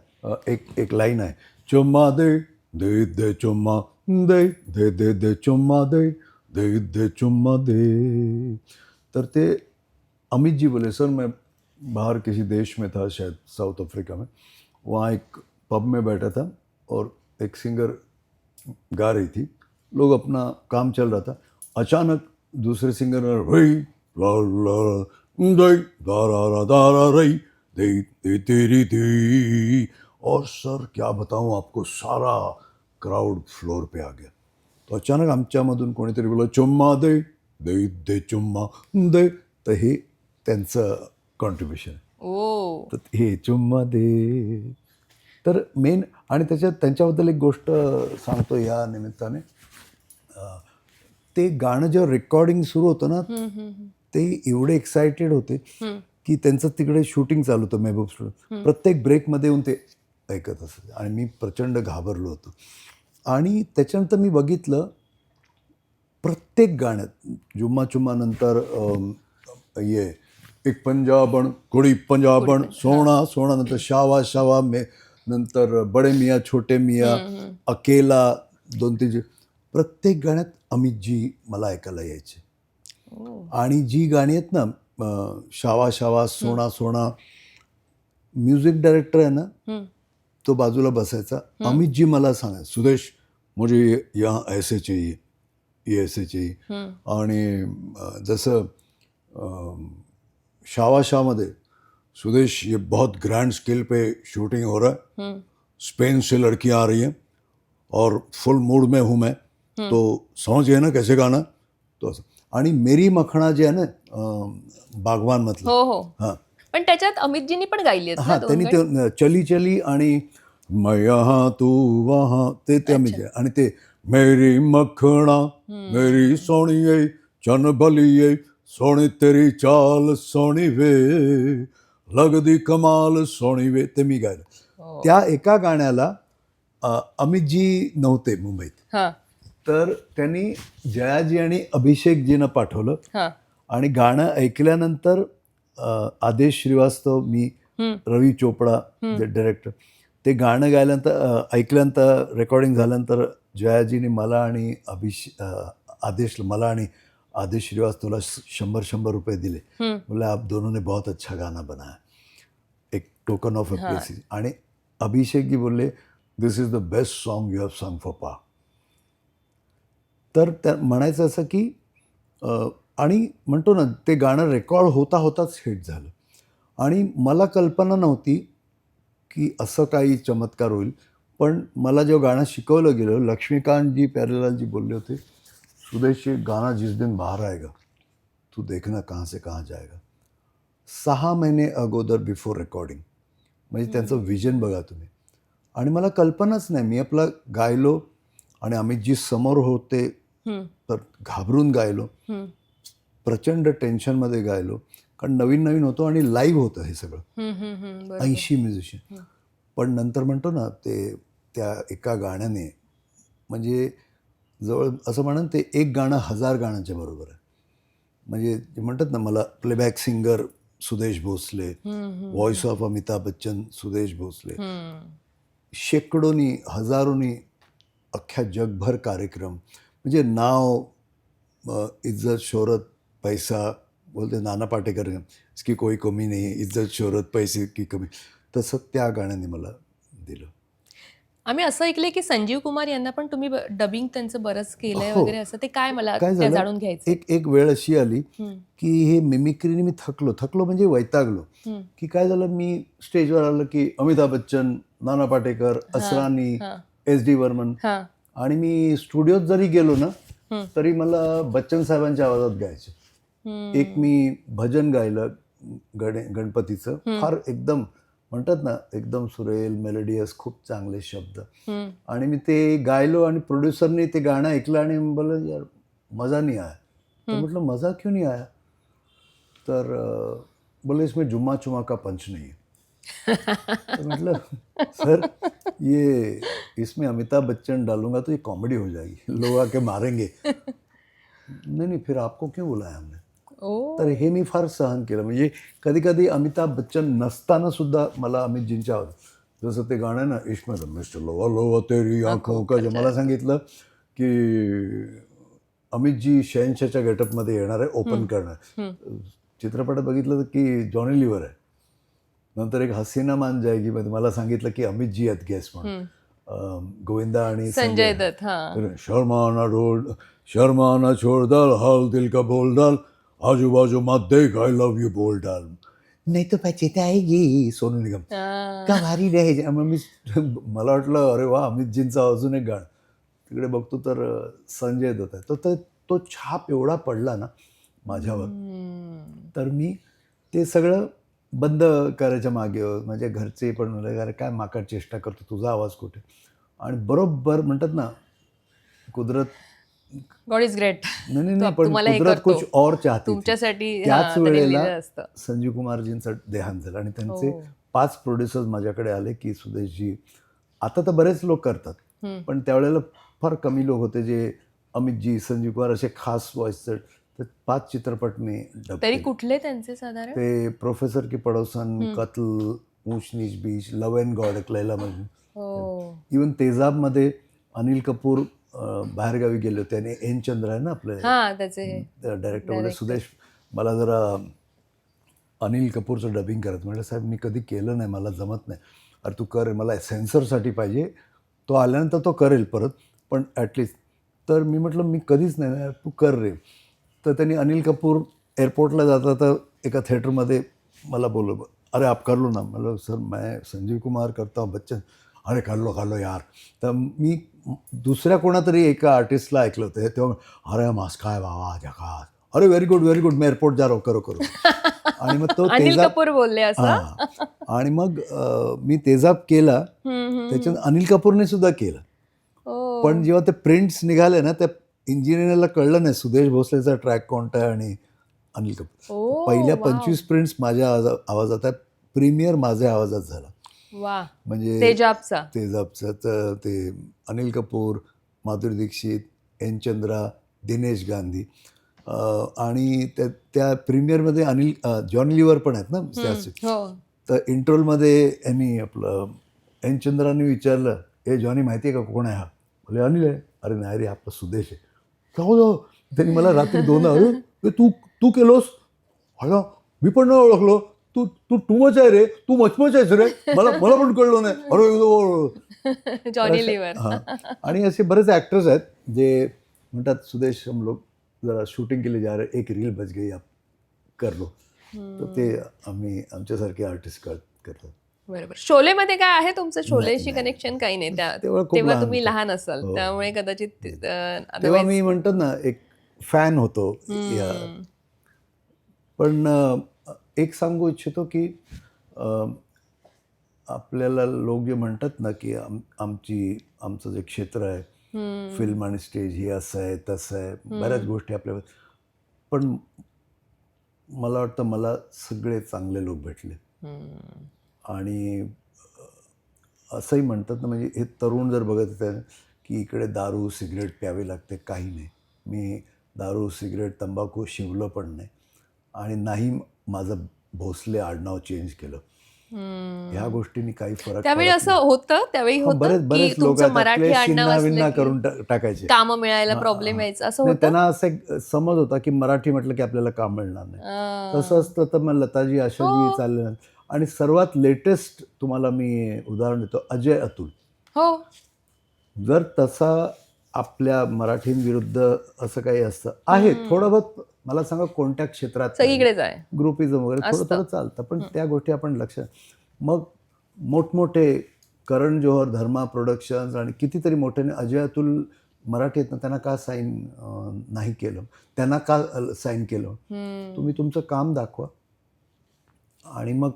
एक लाईन आहे, चुम्मा दे दे दे चुम्मा दे दे दे दे चुम्मा दे दे दे चुम्मा दे. तर ते अमित जी बोले, सर मैं बाहर किसी देश में था, शायद साउथ अफ्रीका में, वहाँ एक पब में बैठा था और एक सिंगर गा रही थी, लोग अपना काम चल रहा था, अचानक दूसरे सिंगर ने रई ला ला दई दारा दारा रई दे दे तेरी दे. और सर क्या बताऊं आपको, सारा क्राउड फ्लोर पे आ गया. तो अचानक आमच्यामधून कोणीतरी बोला, चुम्मा दे दे दे चुम्मा दे. तर हे त्यांचं कॉन्ट्रीब्युशन आहे. तर हे चुम्मा दे. तर मेन, आणि त्यांच्याबद्दल एक गोष्ट सांगतो या निमित्ताने, ते गाणं जेव्हा रेकॉर्डिंग सुरू होतं ना, ते एवढे एक्सायटेड होते की त्यांचं तिकडे शूटिंग चालू होतं मेहबूब स्टुडिओ. प्रत्येक ब्रेकमध्ये येऊन ते ऐकत असत आणि मी प्रचंड घाबरलो होतो. आणि त्याच्यानंतर मी बघितलं प्रत्येक गाण्यात जुम्मा चुम्मा नंतर ये एक पंजाबण कोडी पंजाबण सोना सोना नंतर शावा शावा मे नंतर बडे मियाँ छोटे मियाँ अकेला 2-3 प्रत्येक गाण्यात अमितजी मला ऐकायला यायचे. आणि जी गाणी आहेत ना शावा शावा सोना सोना, म्युझिक डायरेक्टर आहे ना तो बाजूला बसायचा, अमितजी मला सांगायचे सुदेश मुझे यहाँ ऐसे चाहिए ये ऐसे चाहिए. आणि जसं शावा शाहमध्ये सुदेश ये बहुत ग्रैंड स्केल पे शूटिंग हो रहा है, स्पेन से लड़की आ रही है और फुल मूड में हूँ मैं, तो समझ गए ना कैसे गाना. तो असं. आणि मेरी मखणा जे आहे ना बागवान मधलं, हो हो, हां पण त्याच्यात अमितजींनी पण गायली आहेत ना हां, त्यांनी ते चली चली आणि मैं यहाँ तू वहाँ ते अमित आणि ते मेरी मखणा मेरी सोणीये चन भलिये सोनी तेरी चाल सोनी वे लगदी कमाल सोनी वे ते मी गायलं. त्या एका गाण्याला अमितजी नव्हते मुंबईत, हां तर त्यांनी जयाजी आणि अभिषेकजीनं पाठवलं. हां आणि गाणं ऐकल्यानंतर आदेश श्रीवास्तव, मी, रवी चोपडा जे डायरेक्टर, ते गाणं गायल्यानंतर ऐकल्यानंतर रेकॉर्डिंग झाल्यानंतर जयाजीने मला आणि आदेशला मला आणि आदेश श्रीवास्तवला 100 रुपये दिले. बोले आप दोनों ने बहुत अच्छा गाना बनाया, एक टोकन ऑफ अप्रिसिएशन. आणि अभिषेकजी बोलले this is the best song you have song for Paa. तर त्या म्हणायचं असं की आणि म्हणतो ना ते गाणं रेकॉर्ड होता होताच हिट झालं. आणि मला कल्पना नव्हती की असं काही चमत्कार होईल. पण मला जेव्हा गाणं शिकवलं गेलं, लक्ष्मीकांतजी प्यारेलालजी बोलले होते सुदेश ये गाना जिस दिन बाहर आएगा तू देखना कहाँ से कहाँ जाएगा. 6 महिने अगोदर बिफोर रेकॉर्डिंग, म्हणजे त्यांचं विजन बघा तुम्ही. आणि मला कल्पनाच नाही, मी आपला गायलो आणि अमितजी समोर होते तर घाबरून गायलो, प्रचंड टेन्शनमध्ये गायलो, कारण नवीन नवीन होतो आणि लाईव्ह होतं हे सगळं, 80 म्युझिशियन. पण नंतर म्हणतो ना ते त्या एका गाण्याने म्हणजे जवळ असं म्हणून ते एक गाणं 1000 गाण्यांच्या बरोबर आहे. म्हणजे ते म्हणतात ना मला playback singer Sudesh Bhosale, voice of Amitabh Bachchan Sudesh Bhosale, शेकडोनी हजारोनी अख्ख्या जगभर कार्यक्रम, म्हणजे नाव इज्जत शोहरत पैसा, बोलते नाना पाटेकर इसकी कोई कमी नाही, इज्जत शोहरत पैसे की कमी, तसं त्या गाण्याने मला दिलं. आम्ही असं ऐकलंय की संजीव कुमार यांना पण तुम्ही डबिंग त्यांचं बरंच केलंय हो. वगैरे, असं ते काय मला काय ते झालं, जाणून घ्यायचं. एक वेळ अशी आली की हे मिमिक्रीने मी थकलो म्हणजे वैतागलो. की काय झालं, मी स्टेजवर आलं की अमिताभ बच्चन, नाना पाटेकर, असरानी, SD बर्मन, आणि मी स्टुडिओत जरी गेलो ना तरी मला बच्चन साहेबांच्या आवाजात गायचे. एक मी भजन गायलं गणपतीचं, फार एकदम म्हणतात ना एकदम सुरेल मेलोडियस, खूप चांगले शब्द, आणि मी ते गायलो आणि प्रोड्युसरने ते गाणं ऐकलं आणि बोललं यार मजा नहीं आया. तर म्हटलं मजा क्यों नहीं आया, तर बोले इसमें जुम्मा चुम्मा का पंच नहीं है. तो मतलब सर ये इसमें अमिताभ बच्चन डालूंगा तो ये कॉमेडी हो जाएगी, लोग आके मारेंगे. नहीं फिर आपको क्यों बुलाया हमने. तर हे मी फार सहन केलं. म्हणजे कधी कधी अमिताभ बच्चन नसताना सुद्धा मला अमितजींच्या आवाज, जसं ते गाणं ना इश्क में मिस्टर लोवा लोवा तेरी आंखों का, जे मला सांगितलं की अमितजी शहनशाहच्या गेटअपमध्ये येणार आहे, ओपन करणार. चित्रपटात बघितलं की जॉनी लिव्हर आहे. नंतर एक हसीना मान जाएगी मध्ये मला सांगितलं की अमितजी आहेत गेस्ट म्हणून, गोविंदा आणि संजय दत्त. शर्माना छोड़ डाल हाल दिल का बोल डाल आजू बाजू मत देख आई लव यू बोल डाल नाही तो पछताएगी सोनू निगम का भारी रहे. मग मी मला वाटलं अरे वा अमितजींचा अजून एक गाणं, तिकडे बघतो तर संजय दत्त आहे. तर तो छाप एवढा पडला ना माझ्यावर, तर मी ते सगळं बंद करायच्या मागे, माझ्या घरचे पण म्हणले अरे काय माकड चेष्टा करतो, तुझा आवाज कुठे. आणि बरोबर म्हणतात ना कुदरत, गॉड इज ग्रेट. नाही पण कुदरत कुछ और चाहती थी. तुमच्यासाठी त्याच वेळेला संजीव कुमारजींचं देहांत झालं आणि त्यांचे 5 प्रोड्युसर्स माझ्याकडे आले की सुदेशजी, आता तर बरेच लोक करतात पण त्यावेळेला फार कमी लोक होते जे अमितजी, संजीव कुमार असे खास व्हॉइसचे. तर 5 चित्रपट मी डब तरी केले. कुठले त्यांचे साधारण? ते प्रोफेसर की पडोसन, कत्ल, ऊंच नीच बीच, लव अँड गॉड, एक लैला मजनू. हो. इवन तेजाबमध्ये अनिल कपूर बाहेरगावी गेले होते आणि एन चंद्र आहे ना आपले हा त्याचे डायरेक्टर बोलले, सुदेश मला जरा अनिल कपूरचं डबिंग करत. म्हटलं साहेब मी कधी केलं नाही, मला जमत नाही. अरे तू कर, मला सेन्सरसाठी पाहिजे. तो आल्यानंतर तो करेल परत, पण ॲटलिस्ट. तर मी म्हटलं मी कधीच नाही, तू कर रे. तर त्यांनी अनिल कपूर एअरपोर्टला जाता तर एका थिएटरमध्ये मला बोलवलं, अरे आप कर लो ना. म्हणलं सर मैं संजीव कुमार करता हूँ बच्चन. अरे कर लो यार. तर मी दुसऱ्या कोणातरी एका आर्टिस्टला ऐकलं होतं तेव्हा, अरे मास्क काय बाबा झकास, अरे व्हेरी गुड मी एअरपोर्ट जा रहा हूँ, करो. आणि मग तो अनिल तेजाब, कपूर बोलले असं? हां. आणि मग मी तेजाब केला. त्याच्यात अनिल कपूरने सुद्धा केलं. हो. पण जेव्हा ते प्रिंट्स निघाले ना, त्या इंजिनियरला कळलं नाही सुदेश भोसलेचा ट्रॅक कोणता आहे आणि अनिल कपूर. ओ, पहिल्या वाव. 25 प्रिंट्स माझ्या आवाजात आहेत. प्रीमियर माझ्या आवाजात झाला. वा. म्हणजे तेजाबचा. तेजाबचं तर ते अनिल कपूर, माधुरी दीक्षित, एन चंद्रा, दिनेश गांधी आणि त्या प्रीमियरमध्ये जॉन लिव्हर पण आहेत ना त्याचे. हो. तर इंट्रोलमध्ये यांनी आपलं एन चंद्राने विचारलं, ए जॉनी माहिती आहे का कोण आहे हा? बोले अनिल आहे. अरे नाही रे आपला सुदेश आहे. का हो? त्यांनी मला रात्री 2 अरे तू केलोस? अरे मी पण नाही ओळखलो. तू मच आहे रे, तू मचमच आहेस रे, मला पण कळलं नाही. अरे जॉनी लिव्हर. हां. आणि असे बरेच ॲक्टर्स आहेत जे म्हणतात सुदेश हम लोग जरा शूटिंग के लिए जा रहे, एक रील बच गई आप कर लो. तर ते आम्ही आमच्यासारखे आर्टिस्ट करतात. बरोबर. शोलेमध्ये काय आहे तुमचं? शोलेशी कनेक्शन काही नाही तेव्हा खूप तेव्हा लहान तुम्ही होतो. लहान असाल हो. त्यामुळे कदाचित तेव्हा मी म्हणतो ना एक फॅन होतो या. पण एक सांगू इच्छितो की आपल्याला लोक जे म्हणतात ना की आमचं जे क्षेत्र आहे फिल्म आणि स्टेज हे असं आहे तसं आहे, बऱ्याच गोष्टी आपल्याला. पण मला वाटतं मला सगळे चांगले लोक भेटले. आणि असंही म्हणतात ना, म्हणजे हे तरुण जर बघत होते की इकडे दारू सिगरेट प्यावी लागते, काही नाही. मी दारू सिगरेट तंबाखू शिवलं पण नाही आणि नाही माझं भोसले आडनाव चेंज केलं. ह्या गोष्टींनी काही फरक त्यावेळी पडत असं नाही. होतं त्यावेळी होतं की बरेच लोक तुमचं मराठी आडनाव विन्ना असलं करून की टाकायचे. काम मिळायला हां, प्रॉब्लेम हां. यायचा असं नाही, होतं. त्यांना असं एक समज होता की मराठी म्हटलं की आपल्याला काम मिळणार नाही. तसं असतं तर मग लताजी आशाजी चाललं. आणि सर्वात लेटेस्ट तुम्हाला मी उदाहरण देतो, अजय अतुल. हो. जर तसा आपल्या मराठींविरुद्ध असं काही असतं आहे थोडं बहुत, मला सांगा कोणत्या क्षेत्रात सगळीकडेच आहे. ग्रुपिझम वगैरे थोडं चालतं, पण त्या गोष्टी आपण लक्षात. मग मोठमोठे करण जोहर, धर्मा प्रोडक्शन्स आणि कितीतरी मोठ्याने अजय अतुल मराठी आहेत ना, त्यांना का साईन नाही केलं, त्यांना का साईन केलं? तुम्ही तुमचं काम दाखवा. आणि मग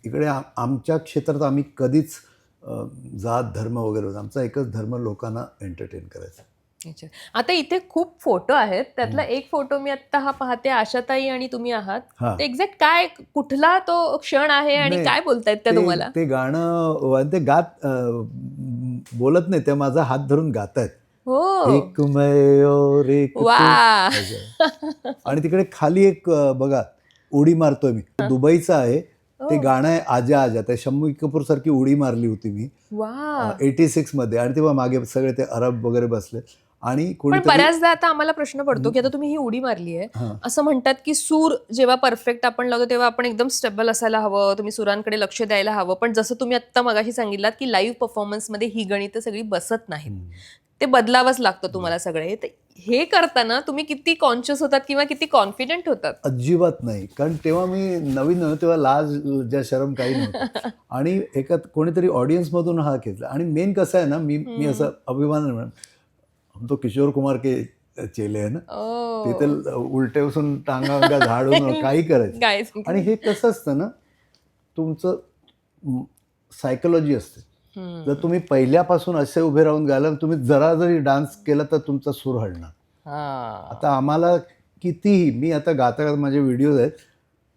इकडे आमच्या क्षेत्रात आम्ही कधीच जात धर्म वगैरे, आमचा एकच धर्म लोकांना एंटरटेन करायचा. अच्छा. आता इथे खूप फोटो आहेत, त्यातला एक फोटो मी आता हा पाहते, आशाताई आणि तुम्ही आहात. हां. ते एक्झॅक्ट काय, कुठला तो क्षण आहे आणि नाही, काय बोलतायत त्या तुम्हाला? ते गाणं ते गात बोलत नाही, त्या माझा हात धरून गातायत. हो. एक मैं और एक तू. वा. आणि तिकडे खाली एक बघा उडी मारतोय मी, दुबईचा आहे ते गाणं आहे, आजा आजा. त्या शम्मी कपूर सारखी उडी मारली होती मी वा. 86 मध्ये. आणि तेव्हा मागे सगळे ते अरब वगैरे बसले आणि पण कोणीतरी बऱ्याचदा आता आम्हाला प्रश्न पडतो की आता तुम्ही ही उडी मारली आहे, असं म्हणतात की सूर जेव्हा परफेक्ट आपण लावतो तेव्हा आपण एकदम स्टेबल असायला हवं, तुम्ही सुरांकडे लक्ष द्यायला हवं. पण जसं तुम्ही आत्ता मगाशी सांगितलात की लाईव्ह परफॉर्मन्समध्ये ही गणितं सगळी बसत नाहीत, ते बदलावंच लागतं तुम्हाला सगळे. हे करताना तुम्ही किती कॉन्शियस होतात किंवा किती कॉन्फिडेंट होतात? अजिबात नाही, कारण तेव्हा मी नवीन नव्हतं, तेव्हा लाज ज्या शरम काही नव्हतं. आणि एका कोणीतरी ऑडियन्समधून हा घेतला. आणि मेन कसं आहे ना, मी असं अभिमान म्हणून, हम तो किशोर कुमार के चेले आहे ना, तिथे उलटे बसून टांगा झाडून काही करायचं. आणि हे कसं असतं ना, तुमचं सायकोलॉजी असते. जर तुम्ही पहिल्यापासून असे उभे राहून गायला, तुम्ही जरा जरी डान्स केला तर तुमचा सूर हलणार. आता आम्हाला कितीही, मी आता गाता गाता माझे व्हिडिओज आहेत,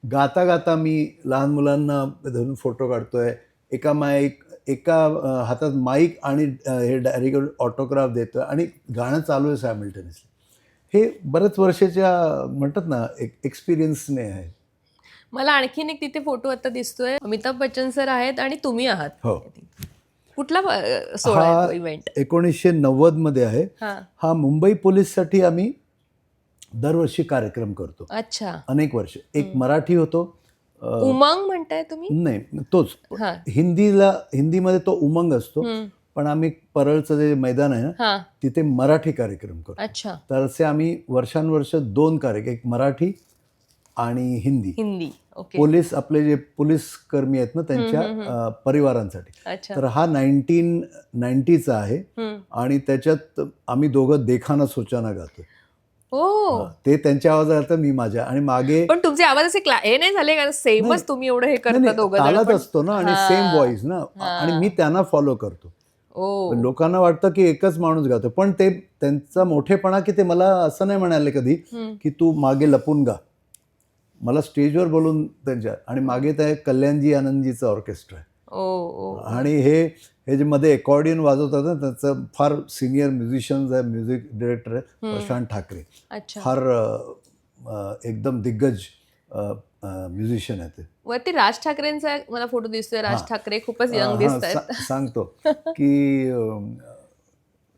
गाता गाता मी लहान मुलांना धरून फोटो काढतोय, एका एका हातात माईक आणि हे डायरेक्ट ऑटोग्राफ देतोय आणि गाणं चालू आहे सायमल्टेनियसली. हे बऱ्याच वर्षाच्या म्हणतात ना एक एक्सपिरियन्सने आहे. मला आणखीन एक तिथे फोटो आता दिसतोय, अमिताभ बच्चन सर आहेत आणि तुम्ही आहात. हो. कुठला सोहळा आहे तो इव्हेंट? 1990 मध्ये आहे. हा. हा मुंबई पोलीससाठी आम्ही दरवर्षी कार्यक्रम करतो. अच्छा. अनेक वर्ष. एक मराठी होतो, उमंग म्हणताय तुम्ही? नाही तोच हा. हिंदीमध्ये तो उमंग असतो, पण आम्ही परळचं जे मैदान आहे ना हा. तिथे मराठी कार्यक्रम करतो. अच्छा. तर असे आम्ही वर्षानुवर्ष 2 कार्यक्रम, एक मराठी आणि हिंदी. हिंदी. ओके. पोलीस आपले जे पोलीस कर्मी आहेत ना त्यांच्या परिवारांसाठी. अच्छा. तर हा 1990चा आहे आणि त्याच्यात आम्ही दोघं देखाना सोचाना गातो. ओ. ते त्यांच्या आवाजात तर मी माझ्या, आणि मागे पण तुमचे आवाज असे हे नाही झाले का सेमच तुम्ही एवढं हे करता दोघं जण तालात पण? असतो ना आणि सेम व्हॉइस ना, आणि मी त्यांना फॉलो करतो. ओ. लोकांना वाटतं की एकच माणूस गातो, पण ते त्यांचा मोठेपणा की ते मला असं नाही म्हणाले कधी की तू मागे लपून गा. मला स्टेजवर बोलून त्यांच्या, आणि मागे त्या कल्याणजी आनंदजीचं ऑर्केस्ट्रा आहे. ओ. आणि हे जे मध्ये अकॉर्डियन वाजवतात ना त्याचं फार सिनियर म्युझिशियन्स आहे, म्युझिक डिरेक्टर आहे प्रशांत ठाकरे. अच्छा. फार एकदम दिग्गज म्युझिशियन आहे ते. वरती राज ठाकरेंचा मला फोटो दिसतोय. राज ठाकरे खूपच यंग दिसत आहेत. सांगतो की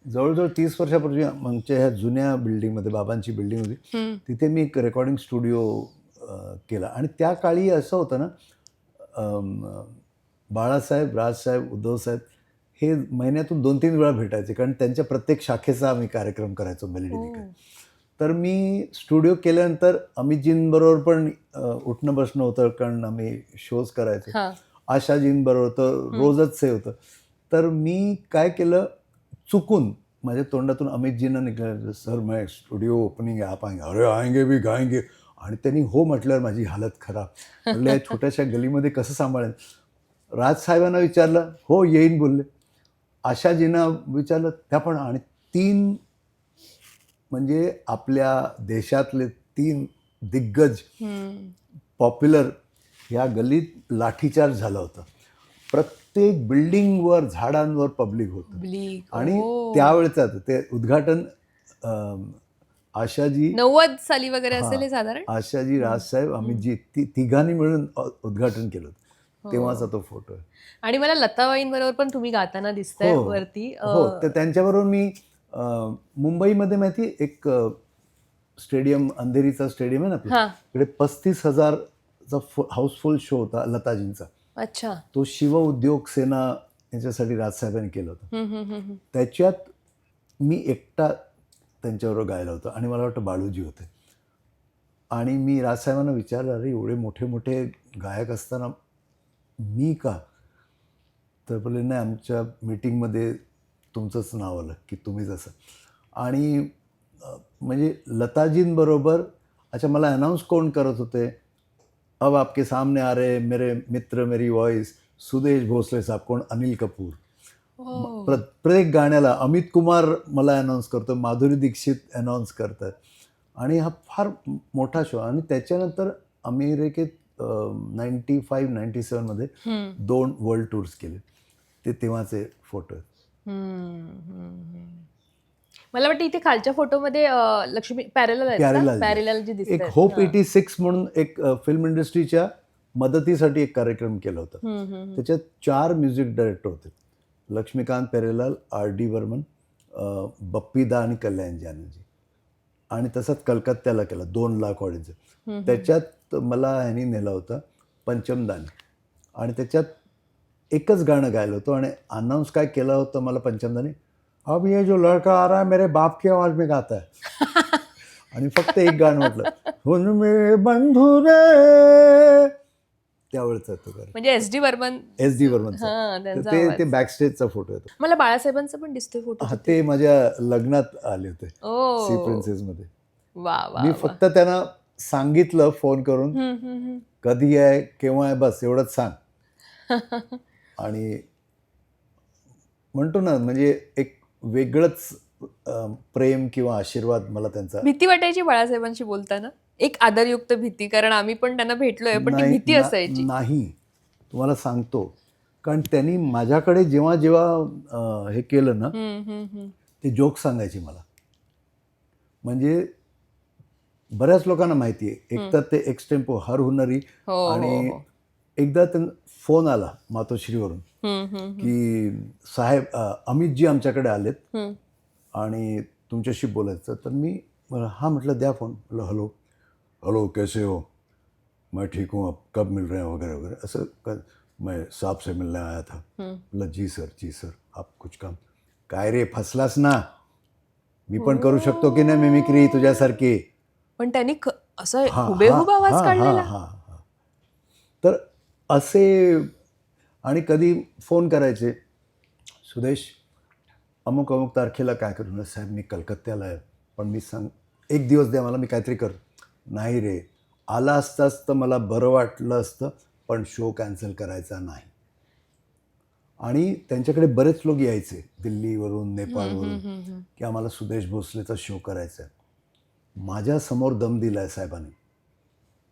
जवळजवळ 30 वर्षापूर्वी आमच्या ह्या जुन्या बिल्डिंगमध्ये, बाबांची बिल्डिंग होती, तिथे मी एक रेकॉर्डिंग स्टुडिओ केला. आणि त्या काळी असं होतं ना, बाळासाहेब, राजसाहेब, उद्धवसाहेब हे महिन्यातून 2-3 वेळा भेटायचे, कारण त्यांच्या प्रत्येक शाखेचा आम्ही कार्यक्रम करायचो मेलडी मेकर. तर मी स्टुडिओ केल्यानंतर अमितजींबरोबर पण उठणं बसणं होतं, कारण आम्ही शोज करायचो. आशाजींबरोबर तर रोजच हे होतं. तर मी काय केलं, चुकून माझ्या तोंडातून अमितजींना निघालं, सर मैं स्टुडिओ ओपनिंग आहे, आप आएंगे? अरे आएंगे भी गाएंगे. आणि त्यांनी हो म्हटल्यावर माझी हालत खराब. म्हटलं या छोट्याशा गलीमध्ये कसं सांभाळेल. राजसाहेबांना विचारलं, हो येईन बोलले. आशाजींना विचारलं, त्या पण. आणि 3 म्हणजे आपल्या देशातले 3 दिग्गज पॉप्युलर ह्या गलीत लाठीचार्ज झाला होता. प्रत्येक बिल्डिंगवर, झाडांवर पब्लिक होतं. आणि त्यावेळेचं ते उद्घाटन आशाजी 90 साली वगैरे असेल हे साधारण. आशाजी, राजसाहेब, अमितजी तिघांनी मिळून उद्घाटन केलं होतं. तेव्हाचा तो फोटो आहे. आणि मला लताबाईंबरोबर पण तुम्ही गाताना दिसताय वरती. हो, तर त्यांच्याबरोबर मी मुंबईमध्ये माहिती एक स्टेडियम, अंधेरीचा स्टेडियम आहे ना आपलं, तिकडे 35,000चा हाऊसफुल शो होता लताजींचा. अच्छा. तो शिव उद्योग सेना याच्यासाठी राजसाहेबांनी केलं होतं. त्याच्यात मी एकटा त्यांच्याबरोबर गायला होतं, आणि मला वाटतं बाळूजी होते. आणि मी राजसाहेबांना विचारलं, अरे एवढे मोठे मोठे गायक असताना मी का? तर बोलले, नाही, आमच्या मीटिंगमध्ये तुमचंच नाव आलं की तुम्हीच असं. आणि म्हणजे लताजींबरोबर, अच्छा, मला अनाऊन्स कोण करत होते, अब आपके सामने आ रहे मेरे मित्र मेरी वॉइस, सुदेश भोसले साहेब. कोण? अनिल कपूर. प्रत्येक गाण्याला अमित कुमार मला अनाऊन्स करतो, माधुरी दीक्षित अनाऊन्स करतात. आणि हा फार मोठा शो. आणि त्याच्यानंतर अमेरिकेत 95-97 मध्ये 2 वर्ल्ड टूर्स केले. ते तेव्हाचे फोटो आहेत. मला वाटतं इथे खालच्या फोटोमध्ये लक्ष्मी पॅरेलल जी दिसते. एक होप 86 म्हणून एक फिल्म इंडस्ट्रीच्या मदतीसाठी एक कार्यक्रम केला होता. त्याच्यात 4 म्युझिक डायरेक्टर होते, लक्ष्मीकांत पेरेलाल, R.D. बर्मन, बप्पीदा आणि कल्याणजी आनंदजी. आणि तसंच कलकत्त्याला केला 2 लाख ऑडियन्स. त्याच्यात मला ह्यानी नेला होता पंचमदानी, आणि त्याच्यात एकच गाणं गायलं होतं. आणि अनाऊन्स काय केलं होतं मला पंचमदानी, अब ये जो लड़का आ रहा है मेरे बाप की आवाज में गाता है. आणि फक्त एक गाणं म्हटलं, हुन मेरे बंधू रे, त्यावेळेचं तो गाणं. म्हणजे एस डी बर्मन. ते बॅकस्टेजचा फोटो आहे. मला बाळासाहेबांचा पण दिसतोय फोटो. ते माझ्या लग्नात आले होते सी प्रिन्सेस मध्ये. मी फक्त त्यांना सांगितलं फोन करून, कधी आहे, केव्हा आहे, बस एवढंच सांग. आणि म्हणतो ना, म्हणजे एक वेगळंच प्रेम किंवा आशीर्वाद मला त्यांचा. भीती वाटायची बाळासाहेबांशी बोलताना? एक आदरयुक्त भीती, कारण आम्ही पण त्यांना भेटलोय, पण ती भीती असायची. नाही, तुम्हाला सांगतो, कारण त्यांनी माझ्याकडे जेव्हा जेव्हा हे केलं ना, ते जोक सांगायचे मला. म्हणजे बऱ्याच लोकांना माहिती आहे, एक तर ते एक्सटेम्पो हर हुनरी, हो, हो, आणि हो. एकदा त्यांना फोन आला मातोश्रीवरून की साहेब अमितजी आमच्याकडे आलेत आणि तुमच्याशी बोलायचं. तर मी हां म्हटलं, द्या फोन. म्हटलं हॅलो हेलो कैसे हो, मैं ठीक हूँ, आप कब मिल रहे हैं वगैरह वगैरह. असं मैं साहब से मिलने आया था. म्हटलं जी सर आप कुछ काम. काय रे फसलास ना, मी पण करू शकतो की नाही मिमिक्री तुझ्यासारखी. पण त्यांनी असं हां हुबेहूब हां आवाज हां हां काढलेला. हां हां. तर असे, आणि कधी फोन करायचे, सुदेश अमुक अमुक तारखेला काय करू ना साहेब, मी कलकत्त्याला आहे, पण मी सांग एक दिवस द्या मला, मी काहीतरी कर. नाही रे, आला असताच तर मला बरं वाटलं असतं, पण शो कॅन्सल करायचा नाही. आणि त्यांच्याकडे बरेच लोक यायचे दिल्लीवरून, नेपाळवरून, की आम्हाला सुदेश भोसलेचा शो करायचा आहे. माझ्यासमोर दम दिला आहे साहेबांनी,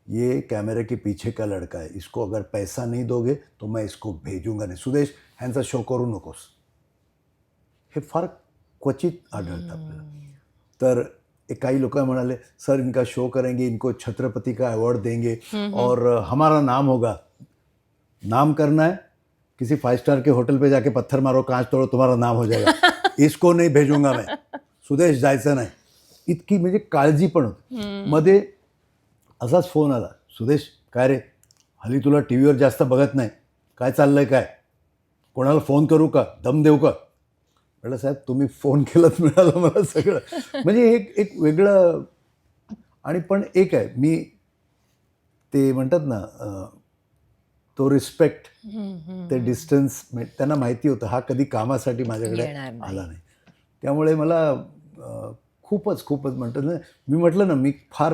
ये कैमरे के पीछे का लड़का है, इसको अगर पैसा नहीं दोगे तो मैं इसको भेजूंगा नाही. सुदेश ह्यांचा शो करू नकोस. हे फार क्वचित आढळतं आपल्याला. तर काही लोक म्हणाले, सर इनका शो करेंगे, इनको छत्रपति का अवार्ड देंगे और हमारा नाम होगा. नाम करना है, किसी 5 स्टार के होटल पे जाके पत्थर मारो, कांच तोड़ो, तुम्हारा नाम हो जाएगा. इसको नहीं भेजूंगा मैं, सुदेश जायचं नाही. इतकी म्हणजे काळजी पण होती. मध्ये असाच फोन आला, सुदेश काय रे, हल्ली तुला टी व्हीवर जास्त बघत नाही, काय चाललंय, काय कोणाला फोन करू का, दम देऊ का. म्हटलं साहेब तुम्ही फोन केलात, मिळालं मला सगळं. म्हणजे एक वेगळं. आणि पण एक आहे, मी ते म्हणतात ना, तो रिस्पेक्ट, ते डिस्टन्स, त्यांना माहिती होतं हा कधी कामासाठी माझ्याकडे येणार नाही. आला नाही. त्यामुळे मला खूपच म्हणतात ना, मी म्हटलं ना, मी फार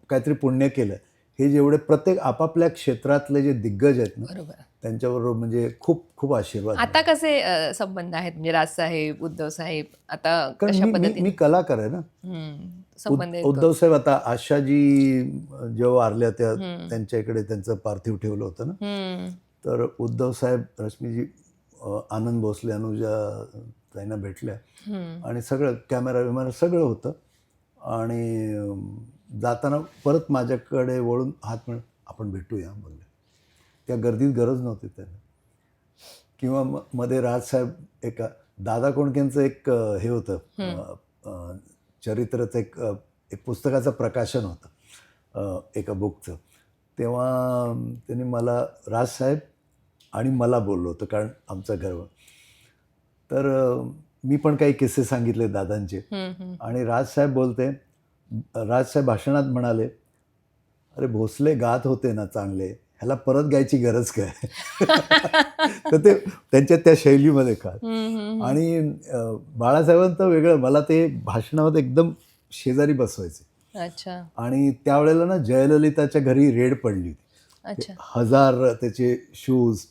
काहीतरी पुण्य केलं. हे जेवढे प्रत्येक आपापल्या क्षेत्रातले जे दिग्गज आहेत ना, बरोबर. त्यांच्याबरोबर म्हणजे खूप आशीर्वाद. आता कसे संबंध आहेत, म्हणजे राजसाहेब, उद्धव साहेब, आता कशा कारण मी पद्धतीने कलाकार आहे ना. संबंध आहेत? उद्धव साहेब आता आशाजी जेव्हा वारल्या त्यांच्या इकडे त्यांचं पार्थिव ठेवलं होतं ना. तर उद्धव साहेब, रश्मीजी, आनंद भोसले, अनुजा त्यांना भेटल्या आणि सगळं कॅमेरा सगळं होतं. आणि जाताना परत माझ्याकडे वळून हात म्हणून आपण भेटूया बोलले. त्या गर्दीत गरज नव्हती त्यांना. किंवा मध्ये राजसाहेब, एका दादा कोंडकेंचं एक हे होतं, चरित्राचं एक पुस्तकाचं प्रकाशन होतं, एका बुकचं. तेव्हा त्यांनी मला, राजसाहेब आणि मला बोललो होतं, कारण आमचं घर. तर मी पण काही किस्से सांगितले दादांचे. आणि राजसाहेब भाषणात म्हणाले, अरे भोसले गात होते ना चांगले, ह्याला परत गायची गरज काय. तर ते त्यांच्या त्या शैलीमध्ये का. आणि बाळासाहेबांचं वेगळं, मला ते भाषणामध्ये एकदम शेजारी बसवायचे. अच्छा. आणि त्यावेळेला ना जयललिताच्या घरी रेड पडली होती. अच्छा. 1000 त्याचे शूज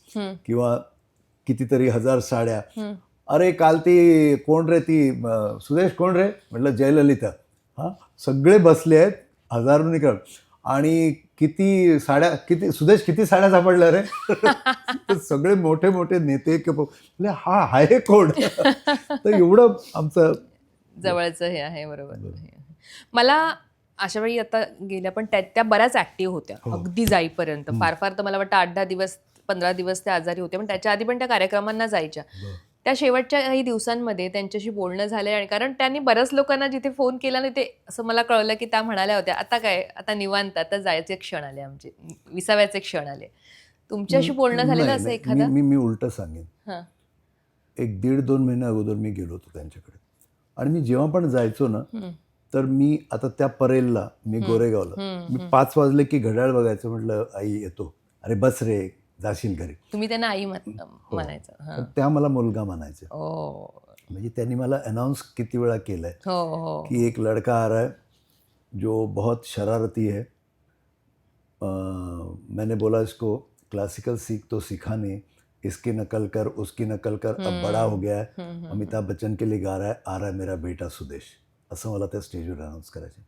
किंवा कितीतरी 1000 साड्या. अरे काल ती कोण रे, ती सुदेश कोण रे, म्हटलं जयललिता. हां, सगळे बसले आहेत, हजारोनी कळ. आणि किती सुदेश किती साड्या सापडल्या रे. तर सगळे मोठे नेते म्हणजे हा आहे कोण. तर एवढं आमचं जवळचं हे आहे. बरोबर. मला अशा वेळी आता गेल्या, पण त्या बऱ्याच ऍक्टिव्ह होत्या अगदी जाईपर्यंत. फार तर मला वाटतं 8-10 दिवस 15 दिवस त्या आजारी होत्या, पण त्याच्या आधी पण त्या कार्यक्रमांना जायच्या. त्या शेवटच्या काही दिवसांमध्ये त्यांच्याशी बोलणं झालंय. आणि कारण त्यांनी बऱ्याच लोकांना जिथे फोन केला नाही, ते असं मला कळलं की त्या म्हणाल्या होत्या, आता काय, आता निवांत, आता जायचे क्षण आले, आमचे विसाव्याचे क्षण आले. तुमच्याशी बोलणं झालेलं असं एखादं? मी उलट सांगेन. 1-1.5-2 महिने अगोदर मी गेलो होतो त्यांच्याकडे. आणि मी जेव्हा पण जायचो ना, तर मी आता त्या परेलला, मी गोरेगावला, मी 5 वाजले की घड्याळ बघायचं. म्हटलं आई येतो, अरे बस रे, जाशील घरी. तुम्ही त्यांना आई म्हणायचं? तर त्या मला मुलगा म्हणायचे. ओ. म्हणजे त्यांनी मला अनाउन्स किती वेळा केलंय हो. की एक लड़का आ रहा है जो बहुत शरारती है. मैंने बोला इसको क्लासिकल सीख तो सिखा नहीं, इसकी नकल कर, उसकी नकल कर, अब बड़ा हो गया है, अमिताभ बच्चन के लिए गा रहा है, आ रहा है मेरा बेटा सुदेश, असं मला त्या स्टेजवर अनाऊन्स करायचे.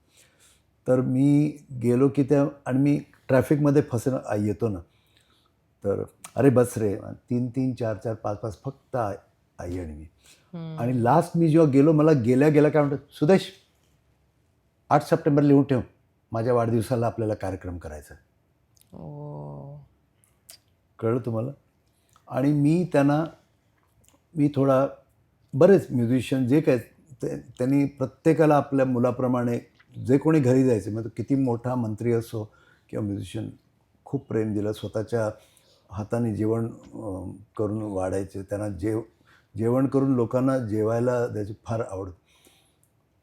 तर मी गेलो की आणि मी ट्रॅफिकमध्ये येतो ना, तर अरे बस रे, 3-3, 4-4, 5-5 फक्त आई आणि मी. आणि लास्ट मी जेव्हा गेलो, मला गेल्या गेल्या काय म्हणतात, सुदेश 8 सप्टेंबर लिहून ठेव, माझ्या वाढदिवसाला आपल्याला कार्यक्रम करायचा आहे. ओ. कळलं तुम्हाला? आणि मी थोडा, बरेच म्युझिशियन जे काय त्यांनी प्रत्येकाला आपल्या मुलाप्रमाणे जे कोणी घरी जायचे, मग तो किती मोठा मंत्री असो किंवा म्युझिशियन, खूप प्रेम दिलं. स्वतःच्या हाताने जेवण करून वाढायचे, त्यांना जेवण करून लोकांना जेवायला द्यायची फार आवड.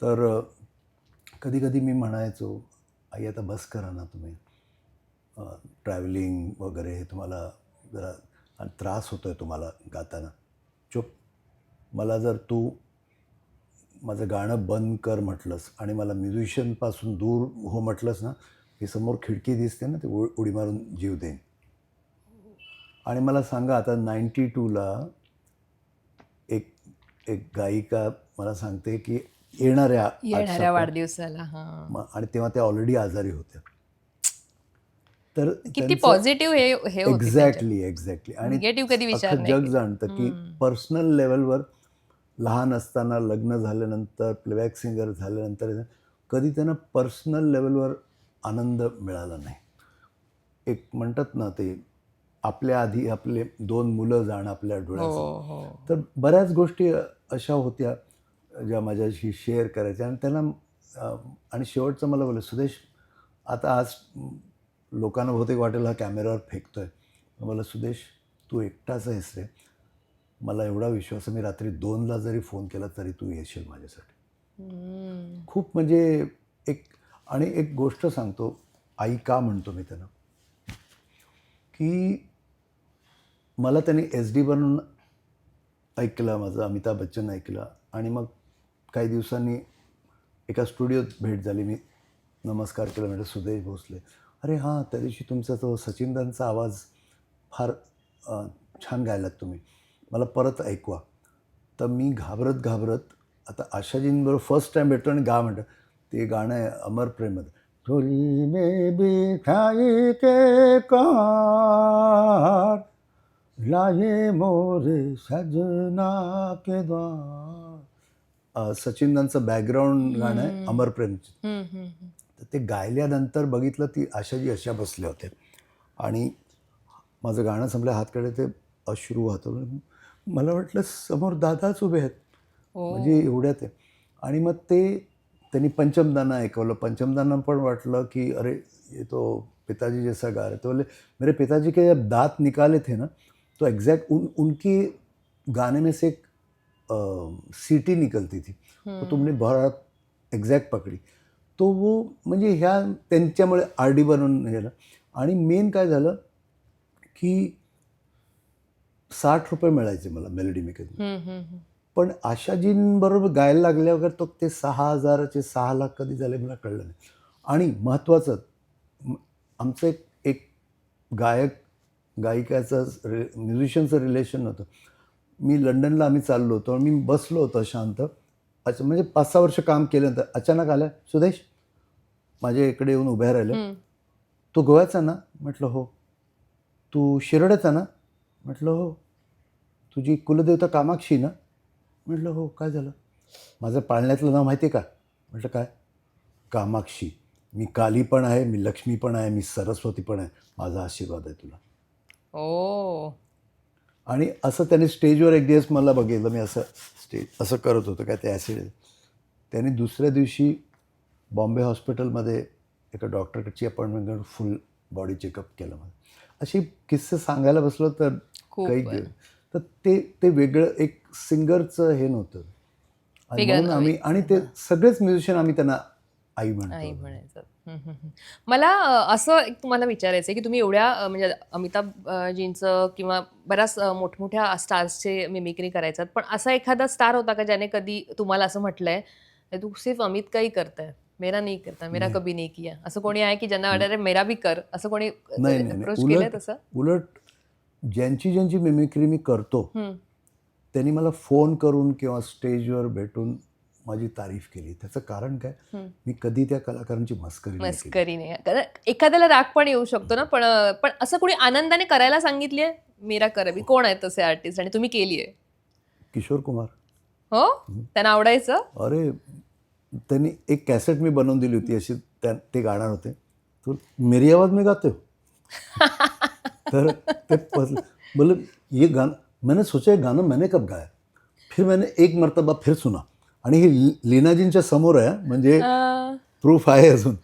तर कधी कधी मी म्हणायचो, आई आता बस करा ना तुम्ही, ट्रॅव्हलिंग वगैरे हे तुम्हाला जरा आणि त्रास होतो आहे तुम्हाला गाताना, चुप. मला जर तू माझं गाणं बंद कर म्हटलंस आणि मला म्युझिशियनपासून दूर हो म्हटलंस ना, ही समोर खिडकी दिसते ना, ती उडी मारून जीव देईन. आणि मला सांगा, आता 92ला एक एक गायिका मला सांगते की येणाऱ्या 8 वाढदिवसाला. हा, आणि तेव्हा त्या ऑलरेडी आजारी होत्या. तर किती पॉझिटिव्ह हे होते. एक्झॅक्टली. आणि निगेटिव्ह कधी विचार अख्खं नाही जग केला. जाणतं की पर्सनल लेवलवर लहान असताना, लग्न झाल्यानंतर, प्लेबॅक सिंगर झाल्यानंतर कधी त्यांना पर्सनल लेवलवर आनंद मिळाला नाही. एक म्हणतात ना, ते आपल्या आधी आपले 2 मुलं जाणं आपल्या डोळ्यासमोर. हो. तर बऱ्याच गोष्टी अशा होत्या ज्या माझ्याशी शेअर करायच्या. आणि त्यांना आणि शेवटचं मला बोललं, सुदेश आता आज लोकांना बहुतेक वाटेल हा कॅमेऱ्यावर फेकतोय. मला, सुदेश तू एकटाच आहेस रे, मला एवढा विश्वास आहे, मी रात्री 2ला जरी फोन केला तरी तू येशील माझ्यासाठी. खूप म्हणजे एक गोष्ट सांगतो, आई का म्हणतो मी त्यांना, की मला त्यांनी SD बनून ऐकलं, माझं अमिताभ बच्चन ऐकलं. आणि मग काही दिवसांनी एका स्टुडिओत भेट झाली. मी नमस्कार केला, म्हणजे सुदेश भोसले. अरे हां, त्या दिवशी तुमचा तो सचिनदांचा आवाज फार छान गायलात तुम्ही, मला परत ऐकवा. तर मी घाबरत आता आशाजींबरोबर फर्स्ट टाईम भेटतो आणि म्हणतं, ते गाणं आहे अमर प्रेममध्ये, झोली में बिठाई के कार लाये मोरे सजना के द्वार. सचिनदांचं बॅकग्राऊंड गाणं आहे अमर प्रेमचं. तर ते गायल्यानंतर बघितलं, ती आशाजी अशा बसल्या होत्या आणि माझं गाणं संपलं, हातकडे ते अश्रू वाहतं. मला वाटलं समोर दादाच उभे आहेत, म्हणजे एवढ्यात आहे. आणि मग त्यांनी पंचमदाना ऐकवलं. पंचमदाना पण वाटलं की अरे ये तो पिताजी जैसा गा रहे. तो बोले मेरे पिताजी के जब दांत निकाले थे ना, तो एग्जैक्ट उनकी गाने में से एक सीटी निकलती थी, तो तुमने बहुत एग्जॅक्ट पकडी. तो वो म्हणजे त्यांच्यामुळे RD बनवून गेलं. आणि मेन काय झालं की 60 रुपये मिळायचे मला मेलोडी मेकरने. पण आशाजींबरोबर गायला लागल्यावर तो ते 6,000चे 6 लाख कधी झाले मला कळलं नाही. आणि महत्त्वाचं, आमचं एक गायिकाचं म्युझिशियनचं रिलेशन होतं. मी लंडनला आम्ही चाललो होतो, मी बसलो होतो शांत. अच्छा, म्हणजे 5-6 वर्ष काम केल्यानंतर अचानक आल्या, सुदेश माझ्या इकडे येऊन उभ्या राहिल्या. तू गोव्याचा ना? म्हटलं हो. तू शिरोड्याचा ना? म्हटलं हो. तुझी कुलदेवता कामाक्षी ना? म्हटलं हो. काय झालं? माझं पाळण्यातलं नाव माहिती आहे का? म्हटलं काय? कामाक्षी. मी काली पण आहे, मी लक्ष्मी पण आहे, मी सरस्वती पण आहे, माझा आशीर्वाद आहे तुला. आणि असं त्याने स्टेजवर एक दिवस मला बघितलं, मी असं करत होतं काय ते ॲसिड. त्याने दुसऱ्या दिवशी बॉम्बे हॉस्पिटलमध्ये एका डॉक्टरकडची अपॉइंटमेंट घेऊन फुल बॉडी चेकअप केलं. मला अशी किस्से सांगायला बसलो तर काही, तर ते वेगळं एक सिंगरचं हे नव्हतं. म्हणून आम्ही, आणि ते सगळेच म्युझिशियन आम्ही त्यांना आई म्हणायचं. मला असं एक तुम्हाला विचारायचं आहे की तुम्ही एवढ्या म्हणजे अमिताभजींचं किंवा बऱ्याच मोठमोठ्या स्टार्सचे मिमिक्री करायचात, पण असा एखादा स्टार होता का ज्याने कधी तुम्हाला असं म्हटलंय, तू सिर्फ अमित का ही करताय, मेरा नहीं करता, मेरा कभी नहीं किया? असं कोणी आहे की ज्यांना वाटत मेरा भी कर, असं कोणी अप्रोच केलंय तसं? उलट ज्यांची मिमिक्री मी करतो त्यांनी मला फोन करून किंवा स्टेजवर भेटून माझी तारीफ केली. त्याचं कारण काय, मी कधी त्या कलाकारांची मस्करी नाही केली. मस्करी नाही. कारण एखाद्याला राग पण येऊ शकतो ना, पण पण असं कोणी आनंदाने करायला सांगितली आहे मीरा करबी? कोण आहेत तसे आर्टिस्ट आणि तुम्ही केली आहे? किशोर कुमार. हो, त्यांना आवडायचं? अरे त्यांनी एक कॅसेट मी बनवून दिली होती अशी, ते गाणार होते, तो मेरी आवाज में गाते हो. तर ते बोले ये गाना, मैंने सोचा ये गाना मैंने कब गाया. फिर मैंने एक मर्तबा फिर सुना, आणि हे लीनाजींच्या समोर आहे, म्हणजे प्रूफ आहे अजून.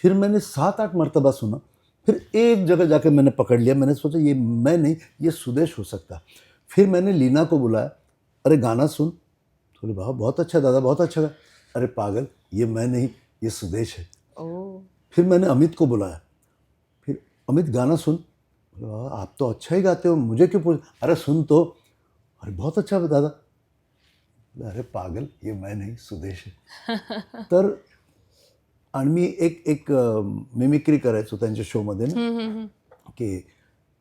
फिर मैंने 7-8 मर्तबा सुना, फिर एक जगह जाके मैंने पकड़ लिया. मैंने सोचा ये मैं नहीं, ये सुदेश हो सकता. फिर मैंने लीना को बुलाया, अरे गाना सुन. बोले वाह बहुत अच्छा दादा, बहुत अच्छा गा. अरे पागल, ये मैं नहीं, ये सुदेश है. ओ, फिर मैंने अमित को बुलाया, फिर अमित गाना सुन. बोले वाह आप तो अच्छा ही गाते हो, मुझे क्यों पूछ. अरे सुन तो. अरे बहुत अच्छा दादा. अरे पागल, ये मैं नहीं, सुदेश है. तर आणि मी एक मिमिक्री करायचो त्यांच्या शोमध्ये ना, की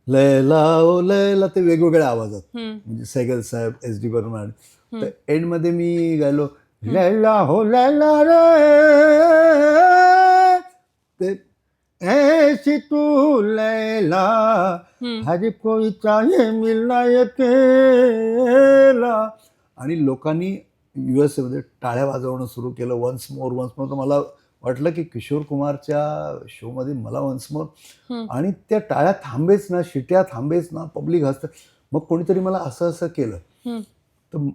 लैला ओ लैला, ते वेगवेगळ्या आवाजात, म्हणजे सैगल साहेब, SD बर्मन. तर एंडमध्ये मी गायलो लैला हो लैला रे, ते ऐसी तू लैला हर कोई चाहे मिलना अकेला. आणि लोकांनी USA मध्ये टाळ्या वाजवणं सुरू केलं, वन्स मोर वन्स मोर. तर मला वाटलं की किशोर कुमारच्या शोमध्ये मला वन्स मोर, आणि त्या टाळ्या थांबेच ना, शिट्या थांबेच ना, पब्लिक हसतं. मग कोणीतरी मला असं केलं. तर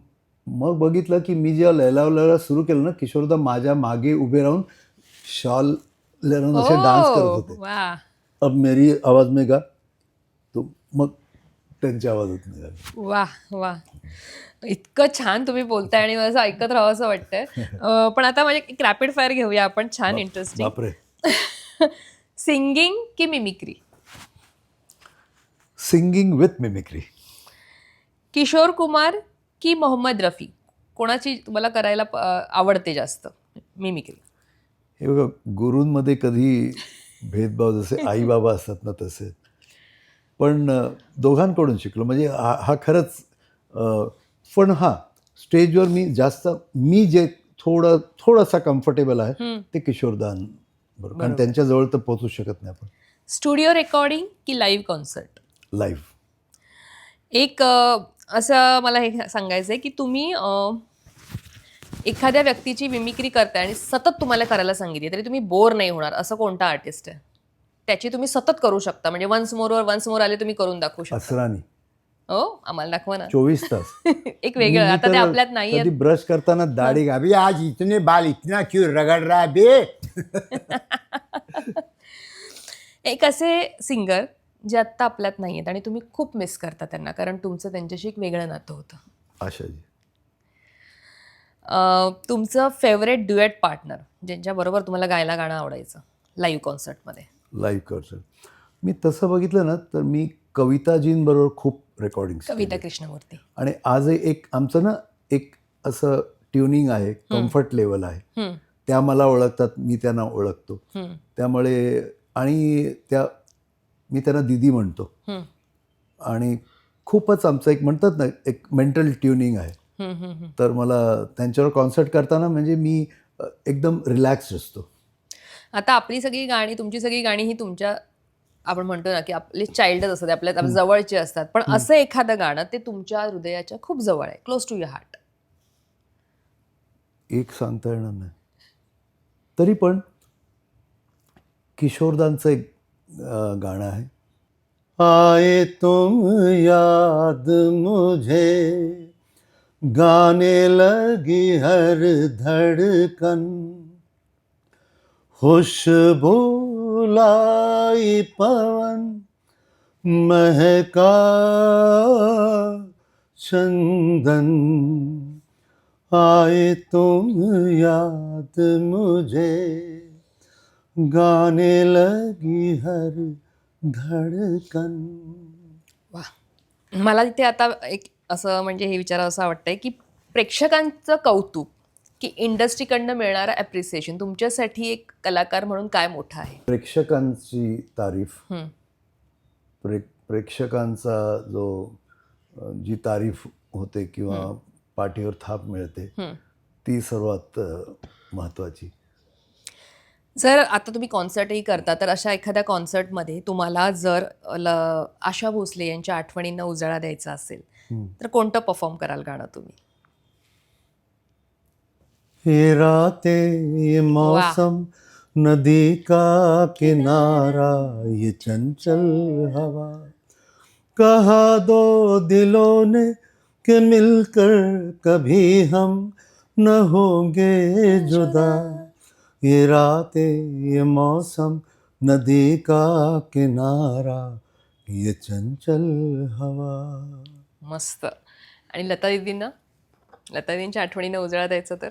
मग बघितलं की मी जेव्हा लैला लैला सुरू केलं ना, किशोरदा माझ्या मागे उभे राहून शॉल लावून असे डान्स करत होते. वा. अब मेरी आवाज में गा, तो मग त्यांच्या आवाजात निघाले. वा वा, इतकं छान तुम्ही बोलताय आणि मला असं ऐकत राहावं असं वाटतंय. पण आता म्हणजे एक रॅपिड फायर घेऊया आपण, छान इंटरेस्टिंग. बापरे. सिंगिंग की mimicry? Singing with mimicry. Kishore Kumar की मोहम्मद रफी, कोणाची तुम्हाला करायला आवडते जास्त मिमिक्री? हे बघा, गुरूंमध्ये कधी भेदभाव जसे आई बाबा असतात ना तसे, पण दोघांकडून शिकलो. म्हणजे हा खरंच, पण हा स्टेजवर मी जे थोडासा कम्फर्टेबल आहे ते किशोरदांबरोबर, कारण त्यांच्याजवळ तर पोहोचू शकत नाही आपण. स्टुडिओ रेकॉर्डिंग की लाईव्ह कॉन्सर्ट? लाईव्ह. एक असं मला हे सांगायचं आहे की तुम्ही एखाद्या व्यक्तीची मिमिक्री करताय आणि सतत तुम्हाला करायला सांगितली तरी तुम्ही बोर नाही होणार, असं कोणता आर्टिस्ट आहे? त्याची तुम्ही सतत करू शकता, म्हणजे वन्स मोर आले तुम्ही करून दाखवू शकता. असरानी. हो, आम्हाला दाखवा ना. 24 तास. एक वेगळं, आता ते आपल्यात नाही. कधी ब्रश करताना दाढी अभी अभी आज इतने बाल इतना क्यों रगड़ रहा है बे. एक असे सिंगर जे आत्ता आपल्यात नाही आहेत आणि तुम्ही खूप मिस करता त्यांना, कारण तुमचं त्यांच्याशी एक वेगळं नातं होतं. आशाजी. तुमचं फेवरेट ड्युएट पार्टनर, ज्यांच्याबरोबर तुम्हाला गायला गाणं आवडायचं लाईव्ह कॉन्सर्टमध्ये? लाईव्ह कॉन्सर्ट मी तसं बघितलं ना, तर मी कविताजींबरोबर खूप रेकॉर्डिंग. कविता कृष्णमूर्ती. आणि आज एक आमचं ना एक असं ट्युनिंग आहे, कम्फर्ट लेवल आहे. त्या मला ओळखतात, मी त्यांना ओळखतो. त्यामुळे, आणि मी त्यांना दीदी म्हणतो. आणि खूपच आमचं एक म्हणतात ना, एक मेंटल ट्युनिंग आहे. तर मला त्यांच्यावर कॉन्सर्ट करताना म्हणजे मी एकदम रिलॅक्स असतो. आता आपली सगळी गाणी, तुमची सगळी गाणी ही तुमच्या, आपण म्हणतो ना की आपले चाइल्डच असतात, आपल्या जवळचे असतात, पण असं एखादं गाणं ते तुमच्या हृदयाच्या खूप जवळ आहे, क्लोज टू युअर हार्ट? एक सांगता येणार नाही, तरी पण किशोरदांचं एक गाणं आहे, आए तुम याद मुझे गाने लगी हर धड़कन, खुशबू लाई पवन महका चंदन, आए तुम याद मुझे गाने लगी हर धड़कन. वा. मला तिथे आता एक असं म्हणजे हे विचारावं असं वाटतंय की प्रेक्षकांचं कौतुक की इंडस्ट्रीकडनं मिळणारं ॲप्रिसिएशन तुमच्यासाठी एक कलाकार म्हणून काय मोठं आहे? प्रेक्षकांची तारीफ, प्रेक्षकांचा जी तारीफ होते किंवा पाठीवर थाप मिळते, ती सर्वात महत्त्वाची. जर आता तुम्ही कॉन्सर्टही करता तर अशा एखाद्या कॉन्सर्टमध्ये तुम्हाला जर आशा भोसले यांच्या आठवणींना उजाळा द्यायचा असेल तर कोणतं परफॉर्म कराल गाणं तुम्ही? ये रातें ये मौसम नदी का किनारा ये चंचल हवा कहा दो दिलों ने कि मिलकर कभी हम न होंगे जुदा ये रातें ये मौसम नदी का किनारा ये चंचल हवा. मस्त. आणि लता दीदींना, लता दीदींच्या आठवणींना उजाळा द्यायचा तर?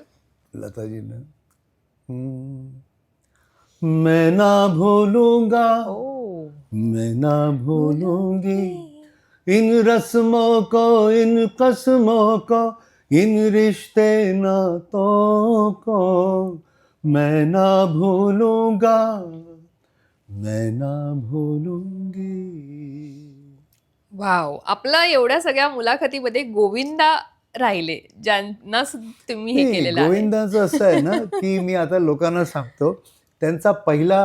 लताजीनं मैं ना भूलूंगा ओ मैं ना भूलूंगी इन रस्मों को इन कस्मों को इन रिश्ते नातों को मैं ना भूलूंगा मैं ना भूलूंगी. वाव. आपला एवढ्या सगळ्या मुलाखतीमध्ये गोविंदा राहिले ज्यांना तुम्ही हे नाही, केलेलं आहे. गोविंदाचं असं आहे ना की मी आता लोकांना सांगतो त्यांचा पहिला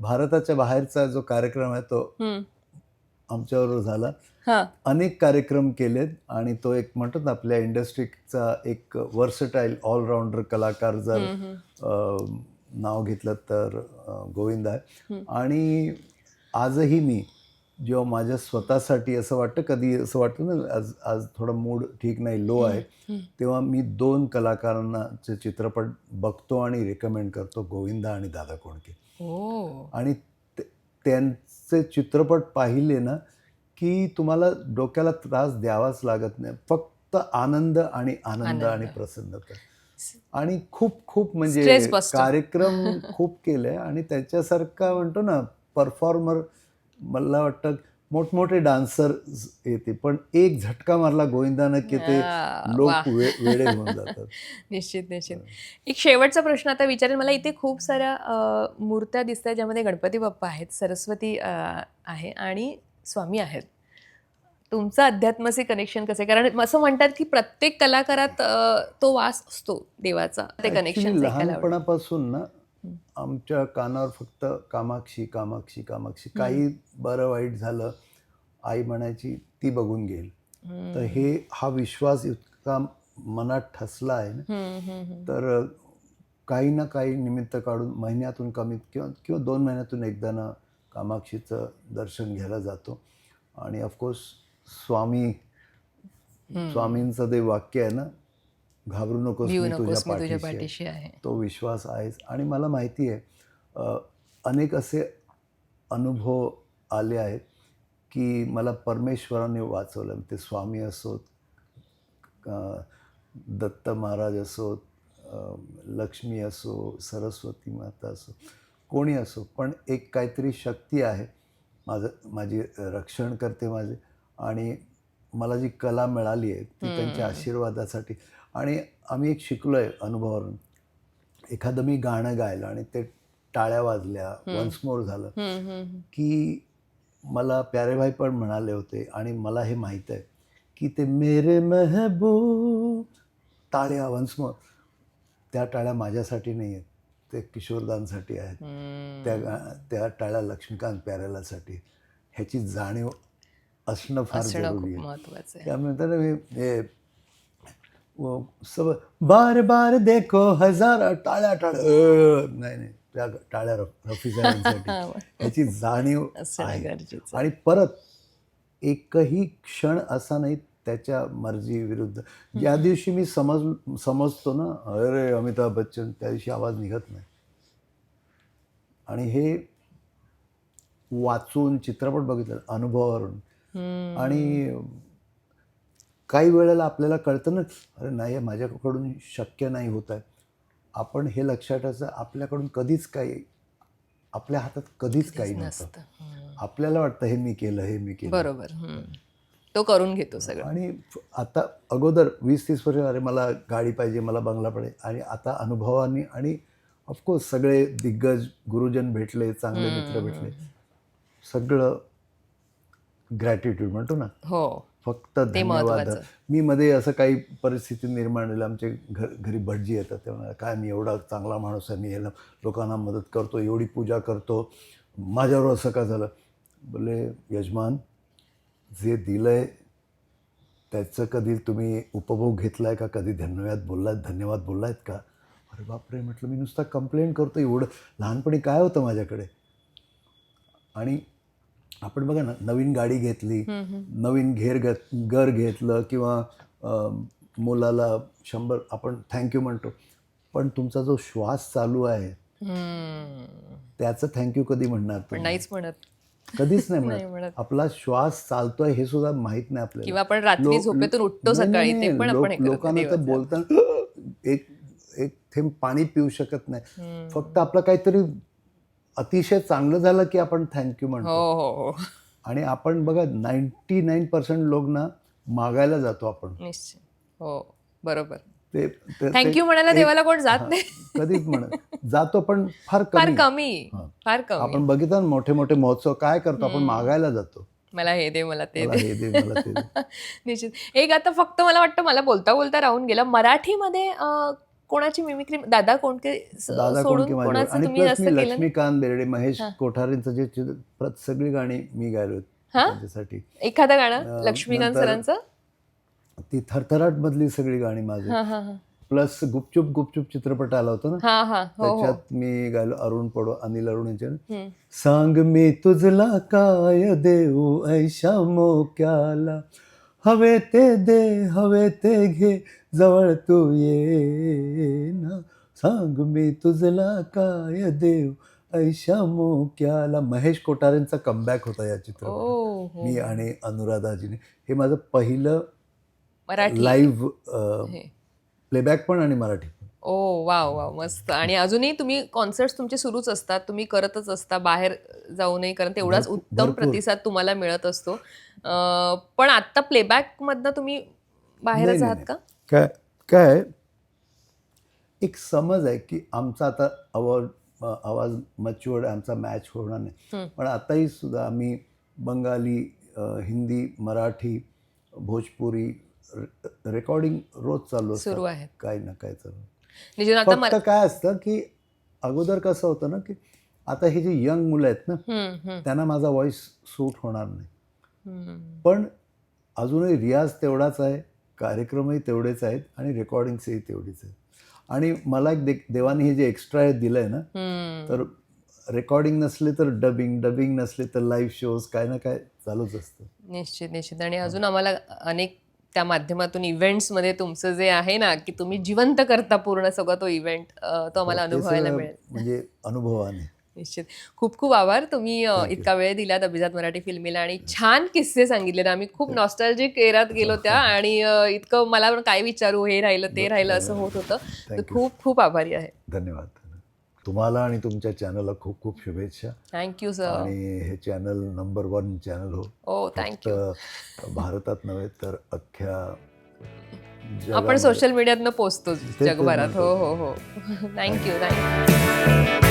भारताच्या बाहेरचा जो कार्यक्रम आहे तो हम्म. आमच्याबरोबर झाला. हा. अनेक कार्यक्रम केलेत आणि तो एक म्हणतो ना आपल्या इंडस्ट्रीचा एक वर्सटाईल ऑलराऊंडर कलाकार जर नाव घेतलं तर गोविंद आहे. आणि आजही मी जेव्हा माझ्या स्वतःसाठी असं वाटतं, कधी असं वाटतं ना आज आज थोडा मूड ठीक नाही, लो आहे, तेव्हा मी 2 कलाकारांचे चित्रपट बघतो आणि रिकमेंड करतो, गोविंदा आणि दादा कोंडके. ओ. आणि त्यांचे चित्रपट पाहिले ना की तुम्हाला डोक्याला त्रास द्यावाच लागत नाही, फक्त आनंद आणि आनंद आणि प्रसन्नता. आणि खूप खूप म्हणजे Stress buster. कार्यक्रम खूप केले आणि त्याच्यासारखा म्हणतो ना परफॉर्मर मला वाटतं मोठमोठे डान्सर येते, पण एक झटका मारला गोविंदानं की ते लोक वेडे होऊन जातात. निश्चित निश्चित. एक शेवटचा प्रश्न आता विचारेन. मला इथे खूप साऱ्या मूर्त्या दिसत आहेत ज्यामध्ये गणपती बाप्पा आहेत, सरस्वती आहे आणि स्वामी आहेत. तुमचं अध्यात्माचे कनेक्शन कसं आहे? कारण असं म्हणतात की प्रत्येक कलाकारात तो वास असतो देवाचा, ते कनेक्शन लहानपणापासून ना आमच्या कानावर फक्त कामाक्षी कामाक्षी कामाक्षी, काही बरं वाईट झालं आई म्हणायची ती बघून घेईल. तर हा विश्वास इतका मनात ठसला आहे ना, तर काही ना काही निमित्त काढून महिन्यातून कमीत किंवा 2 महिन्यातून एकदा ना कामाक्षीचं दर्शन घ्यायला जातो. आणि ऑफकोर्स स्वामींचं ते वाक्य आहे ना, घाबरू नकोस मी तुझ्या पाठीशी आहे, तो विश्वास आहेच. आणि मला माहिती आहे अनेक असे अनुभव आले आहेत की मला परमेश्वराने वाचवलं. ते स्वामी असोत, दत्त महाराज असोत, लक्ष्मी असो, सरस्वती माता असो, कोणी असो, पण एक काहीतरी शक्ती आहे माझी रक्षण करते माझे. आणि मला जी कला मिळाली आहे ती त्यांच्या आशीर्वादासाठी. आणि आम्ही एक शिकलो आहे अनुभवावरून, एखादं मी गाणं गायलं आणि ते टाळ्या वाजल्या, वन्स मोर झालं की मला प्यारेभाई पण म्हणाले होते आणि मला हे माहीत आहे की ते मेरे महबूब टाळ्या वन्स मोर, त्या टाळ्या माझ्यासाठी नाही आहेत, ते किशोरदांसाठी आहेत. त्या टाळ्या लक्ष्मीकांत प्यारेलासाठी. ह्याची जाणीव असणं फार जरुरी आहे. त्यामुळे मी हे सब बार बार देखो हजार टाळ्या टाळ्या नाही त्या टाळ्या रफी साहेबांसाठी, ह्याची जाणीव आहे. आणि परत एकही क्षण असा नाही त्याच्या मर्जी विरुद्ध. ज्या दिवशी मी समजतो ना अरे अमिताभ बच्चन, त्या दिवशी आवाज निघत नाही. आणि हे वाचून चित्रपट बघितलं अनुभवावरून. आणि काही वेळेला आपल्याला कळतं ना अरे नाही माझ्याकडून शक्य नाही होत आहे. आपण हे लक्षात ठेवायचं, आपल्याकडून कधीच काही, आपल्या हातात कधीच काही नसतं. आपल्याला वाटतं हे मी केलं बरोबर, तो करून घेतो सगळं. आणि आता अगोदर 20-30 वर्ष अरे मला गाडी पाहिजे, मला बंगला पाहिजे, आणि आता अनुभवाने आणि ऑफकोर्स सगळे दिग्गज गुरुजन भेटले, चांगले मित्र भेटले, सगळं ग्रॅटिट्यूड म्हणतो ना, हो, फक्त धन्यवाद. महत्त्वाचं. मी मध्ये असं काही परिस्थिती निर्माण झाली, आमचे घरी भटजी येतात, ते म्हणाले काय मी एवढा चांगला माणूस आहे, मी याला लोकांना मदत करतो, एवढी पूजा करतो, माझ्यावर असं का झालं. बोले यजमान, जे दिलं आहे त्याचं कधी तुम्ही उपभोग घेतला आहे का, कधी धन्यवाद बोललायत का. अरे बापरे, म्हटलं मी नुसता कंप्लेंट करतो, एवढं लहानपणी काय होतं माझ्याकडे. आणि आपण बघा ना, नवीन गाडी घेतली, नवीन घर घेतलं किंवा मुलाला 100 आपण थँक्यू म्हणतो, पण तुमचा जो श्वास चालू आहे त्याचं थँक्यू कधी म्हणणार पण तुम्ही? नाहीच म्हणत. कधीच नाही नाही म्हणत. म्हणत. आपला श्वास चालतोय हे सुद्धा माहित नाही आपल्याला. किंवा आपण रात्री झोपेतून उठतो नाही, सकाळी, नाही, ते पण आपण हे करतो लोकांना तर देवाचं. बोलताना एक थेंब पाणी पिऊ शकत नाही. फक्त आपलं काहीतरी अतिशय चांगलं झालं की आपण थँक्यू हो म्हणतो. हो हो, आणि आपण बघा 99% लोक ना मागायला जातो आपण. निश्चित. हो, बरोबर. ते थँक्यू म्हणायला देवाला कोण जात नाही. कधीच म्हणत जातो पण फार फार कमी. कमी, हां. फार कमी. आपण बघितलं ना मोठे मोठे महोत्सव काय करतो आपण, मागायला जातो. मला हे दे, मला ते मला दे. हे दे, मला ते दे. निश्चित. एक आता फक्त मला वाटतं मला बोलता बोलता राहून गेलं, मराठीमध्ये कोणाची मिमिक्री दादा कोंडके दादा सोडून कोंडके माझ्यावर. कोणाचं आणि तुम्ही प्लस जास्त मी केलं नाही? लक्ष्मीकांत बेर्डे, महेश हां. कोठारेंचं जे सगळी गाणी मी गायलो हां? त्यांच्यासाठी. एखादं गाणं लक्ष्मीकांत नंतर सरांचं? ती थरथराट मधली सगळी गाणी माझी. हां हां हां प्लस गुपचूप चित्रपट आला होता ना, हां हां, हो हो. त्याच्यात मी गायलो अनिल अरुण यांच्या. हम्म. सांग मी तुझला काय देऊ ऐशा मोक्याला, हवे ते दे हवे ते घे जवळ तू ये ना. सांग मी तुझला काय देऊ ऐशा मोक्याला. महेश कोठारेंचा कमबॅक होता या चित्रपटात. ओ, हो. मी आणि अनुराधाजीने. हे माझं पहिलं मराठी लाईव्ह हे. प्लेबॅक पण आणि मराठी पण. ओ वाव वाव, मस्त. आणि अजूनही तुम्ही कॉन्सर्ट्स तुमचे सुरूच असतात, तुम्ही करतच असता बाहेर जाऊनही, कारण तेवढाच उत्तम भरपूर. प्रतिसाद तुम्हाला मिळत असतो. पण आता प्लेबॅक मधनं तुम्ही बाहेरच नाही, आहात नाही, का? काय काय एक समज आहे की आमचा आता आवाज मच्युअर्ड, आमचा मॅच होणार नाही. पण आताही सुद्धा आम्ही बंगाली, हिंदी, मराठी, भोजपुरी रेकॉर्डिंग रोज चालू सुरू असतात, आहेत. काही ना काय चालू. निश्चित. आता फक्त काय असतं की अगोदर कसं होतं ना की आता हे जे यंग मुलं आहेत ना, त्यांना माझा व्हॉइस सूट होणार नाही. पण अजूनही रियाज तेवढाच आहे, कार्यक्रमही तेवढेच आहेत आणि रेकॉर्डिंग्सही तेवढीच आहेत. आणि मला एक देवाने हे जे एक्स्ट्रा हे दिलंय ना, तर रेकॉर्डिंग नसले तर डबिंग नसले तर लाईव्ह शोज, काय ना काय चालूच असतं. निश्चित निश्चित. आणि अजून आम्हाला अनेक त्या माध्यमातून इव्हेंट्समध्ये तुमचं जे आहे ना, की तुम्ही जिवंत करता पूर्ण सगळं तो इव्हेंट, तो आम्हाला अनुभवायला मिळेल. म्हणजे अनुभवाने. निश्चित. खूप खूप आभार, तुम्ही इतका वेळ दिलात अभिजात मराठी फिल्मीला आणि छान किस्से सांगितले. आम्ही खूप नॉस्टॅल्जिक एरात गेलो त्या, आणि इतकं मला पण काय विचारू, हे राहिलं ते राहिलं असं होत होतं. तर खूप खूप आभारी आहे. धन्यवाद. तुम्हाला आणि तुमच्या चॅनलला खूप खूप शुभेच्छा. Thank you sir. आणि हे चॅनल नंबर 1 चॅनल हो. हो, थँक्यू. भारतात नव्हे तर अख्ख्या आपण सोशल मीडियातनं पोचतो जगभरात. हो हो हो. थँक्यू.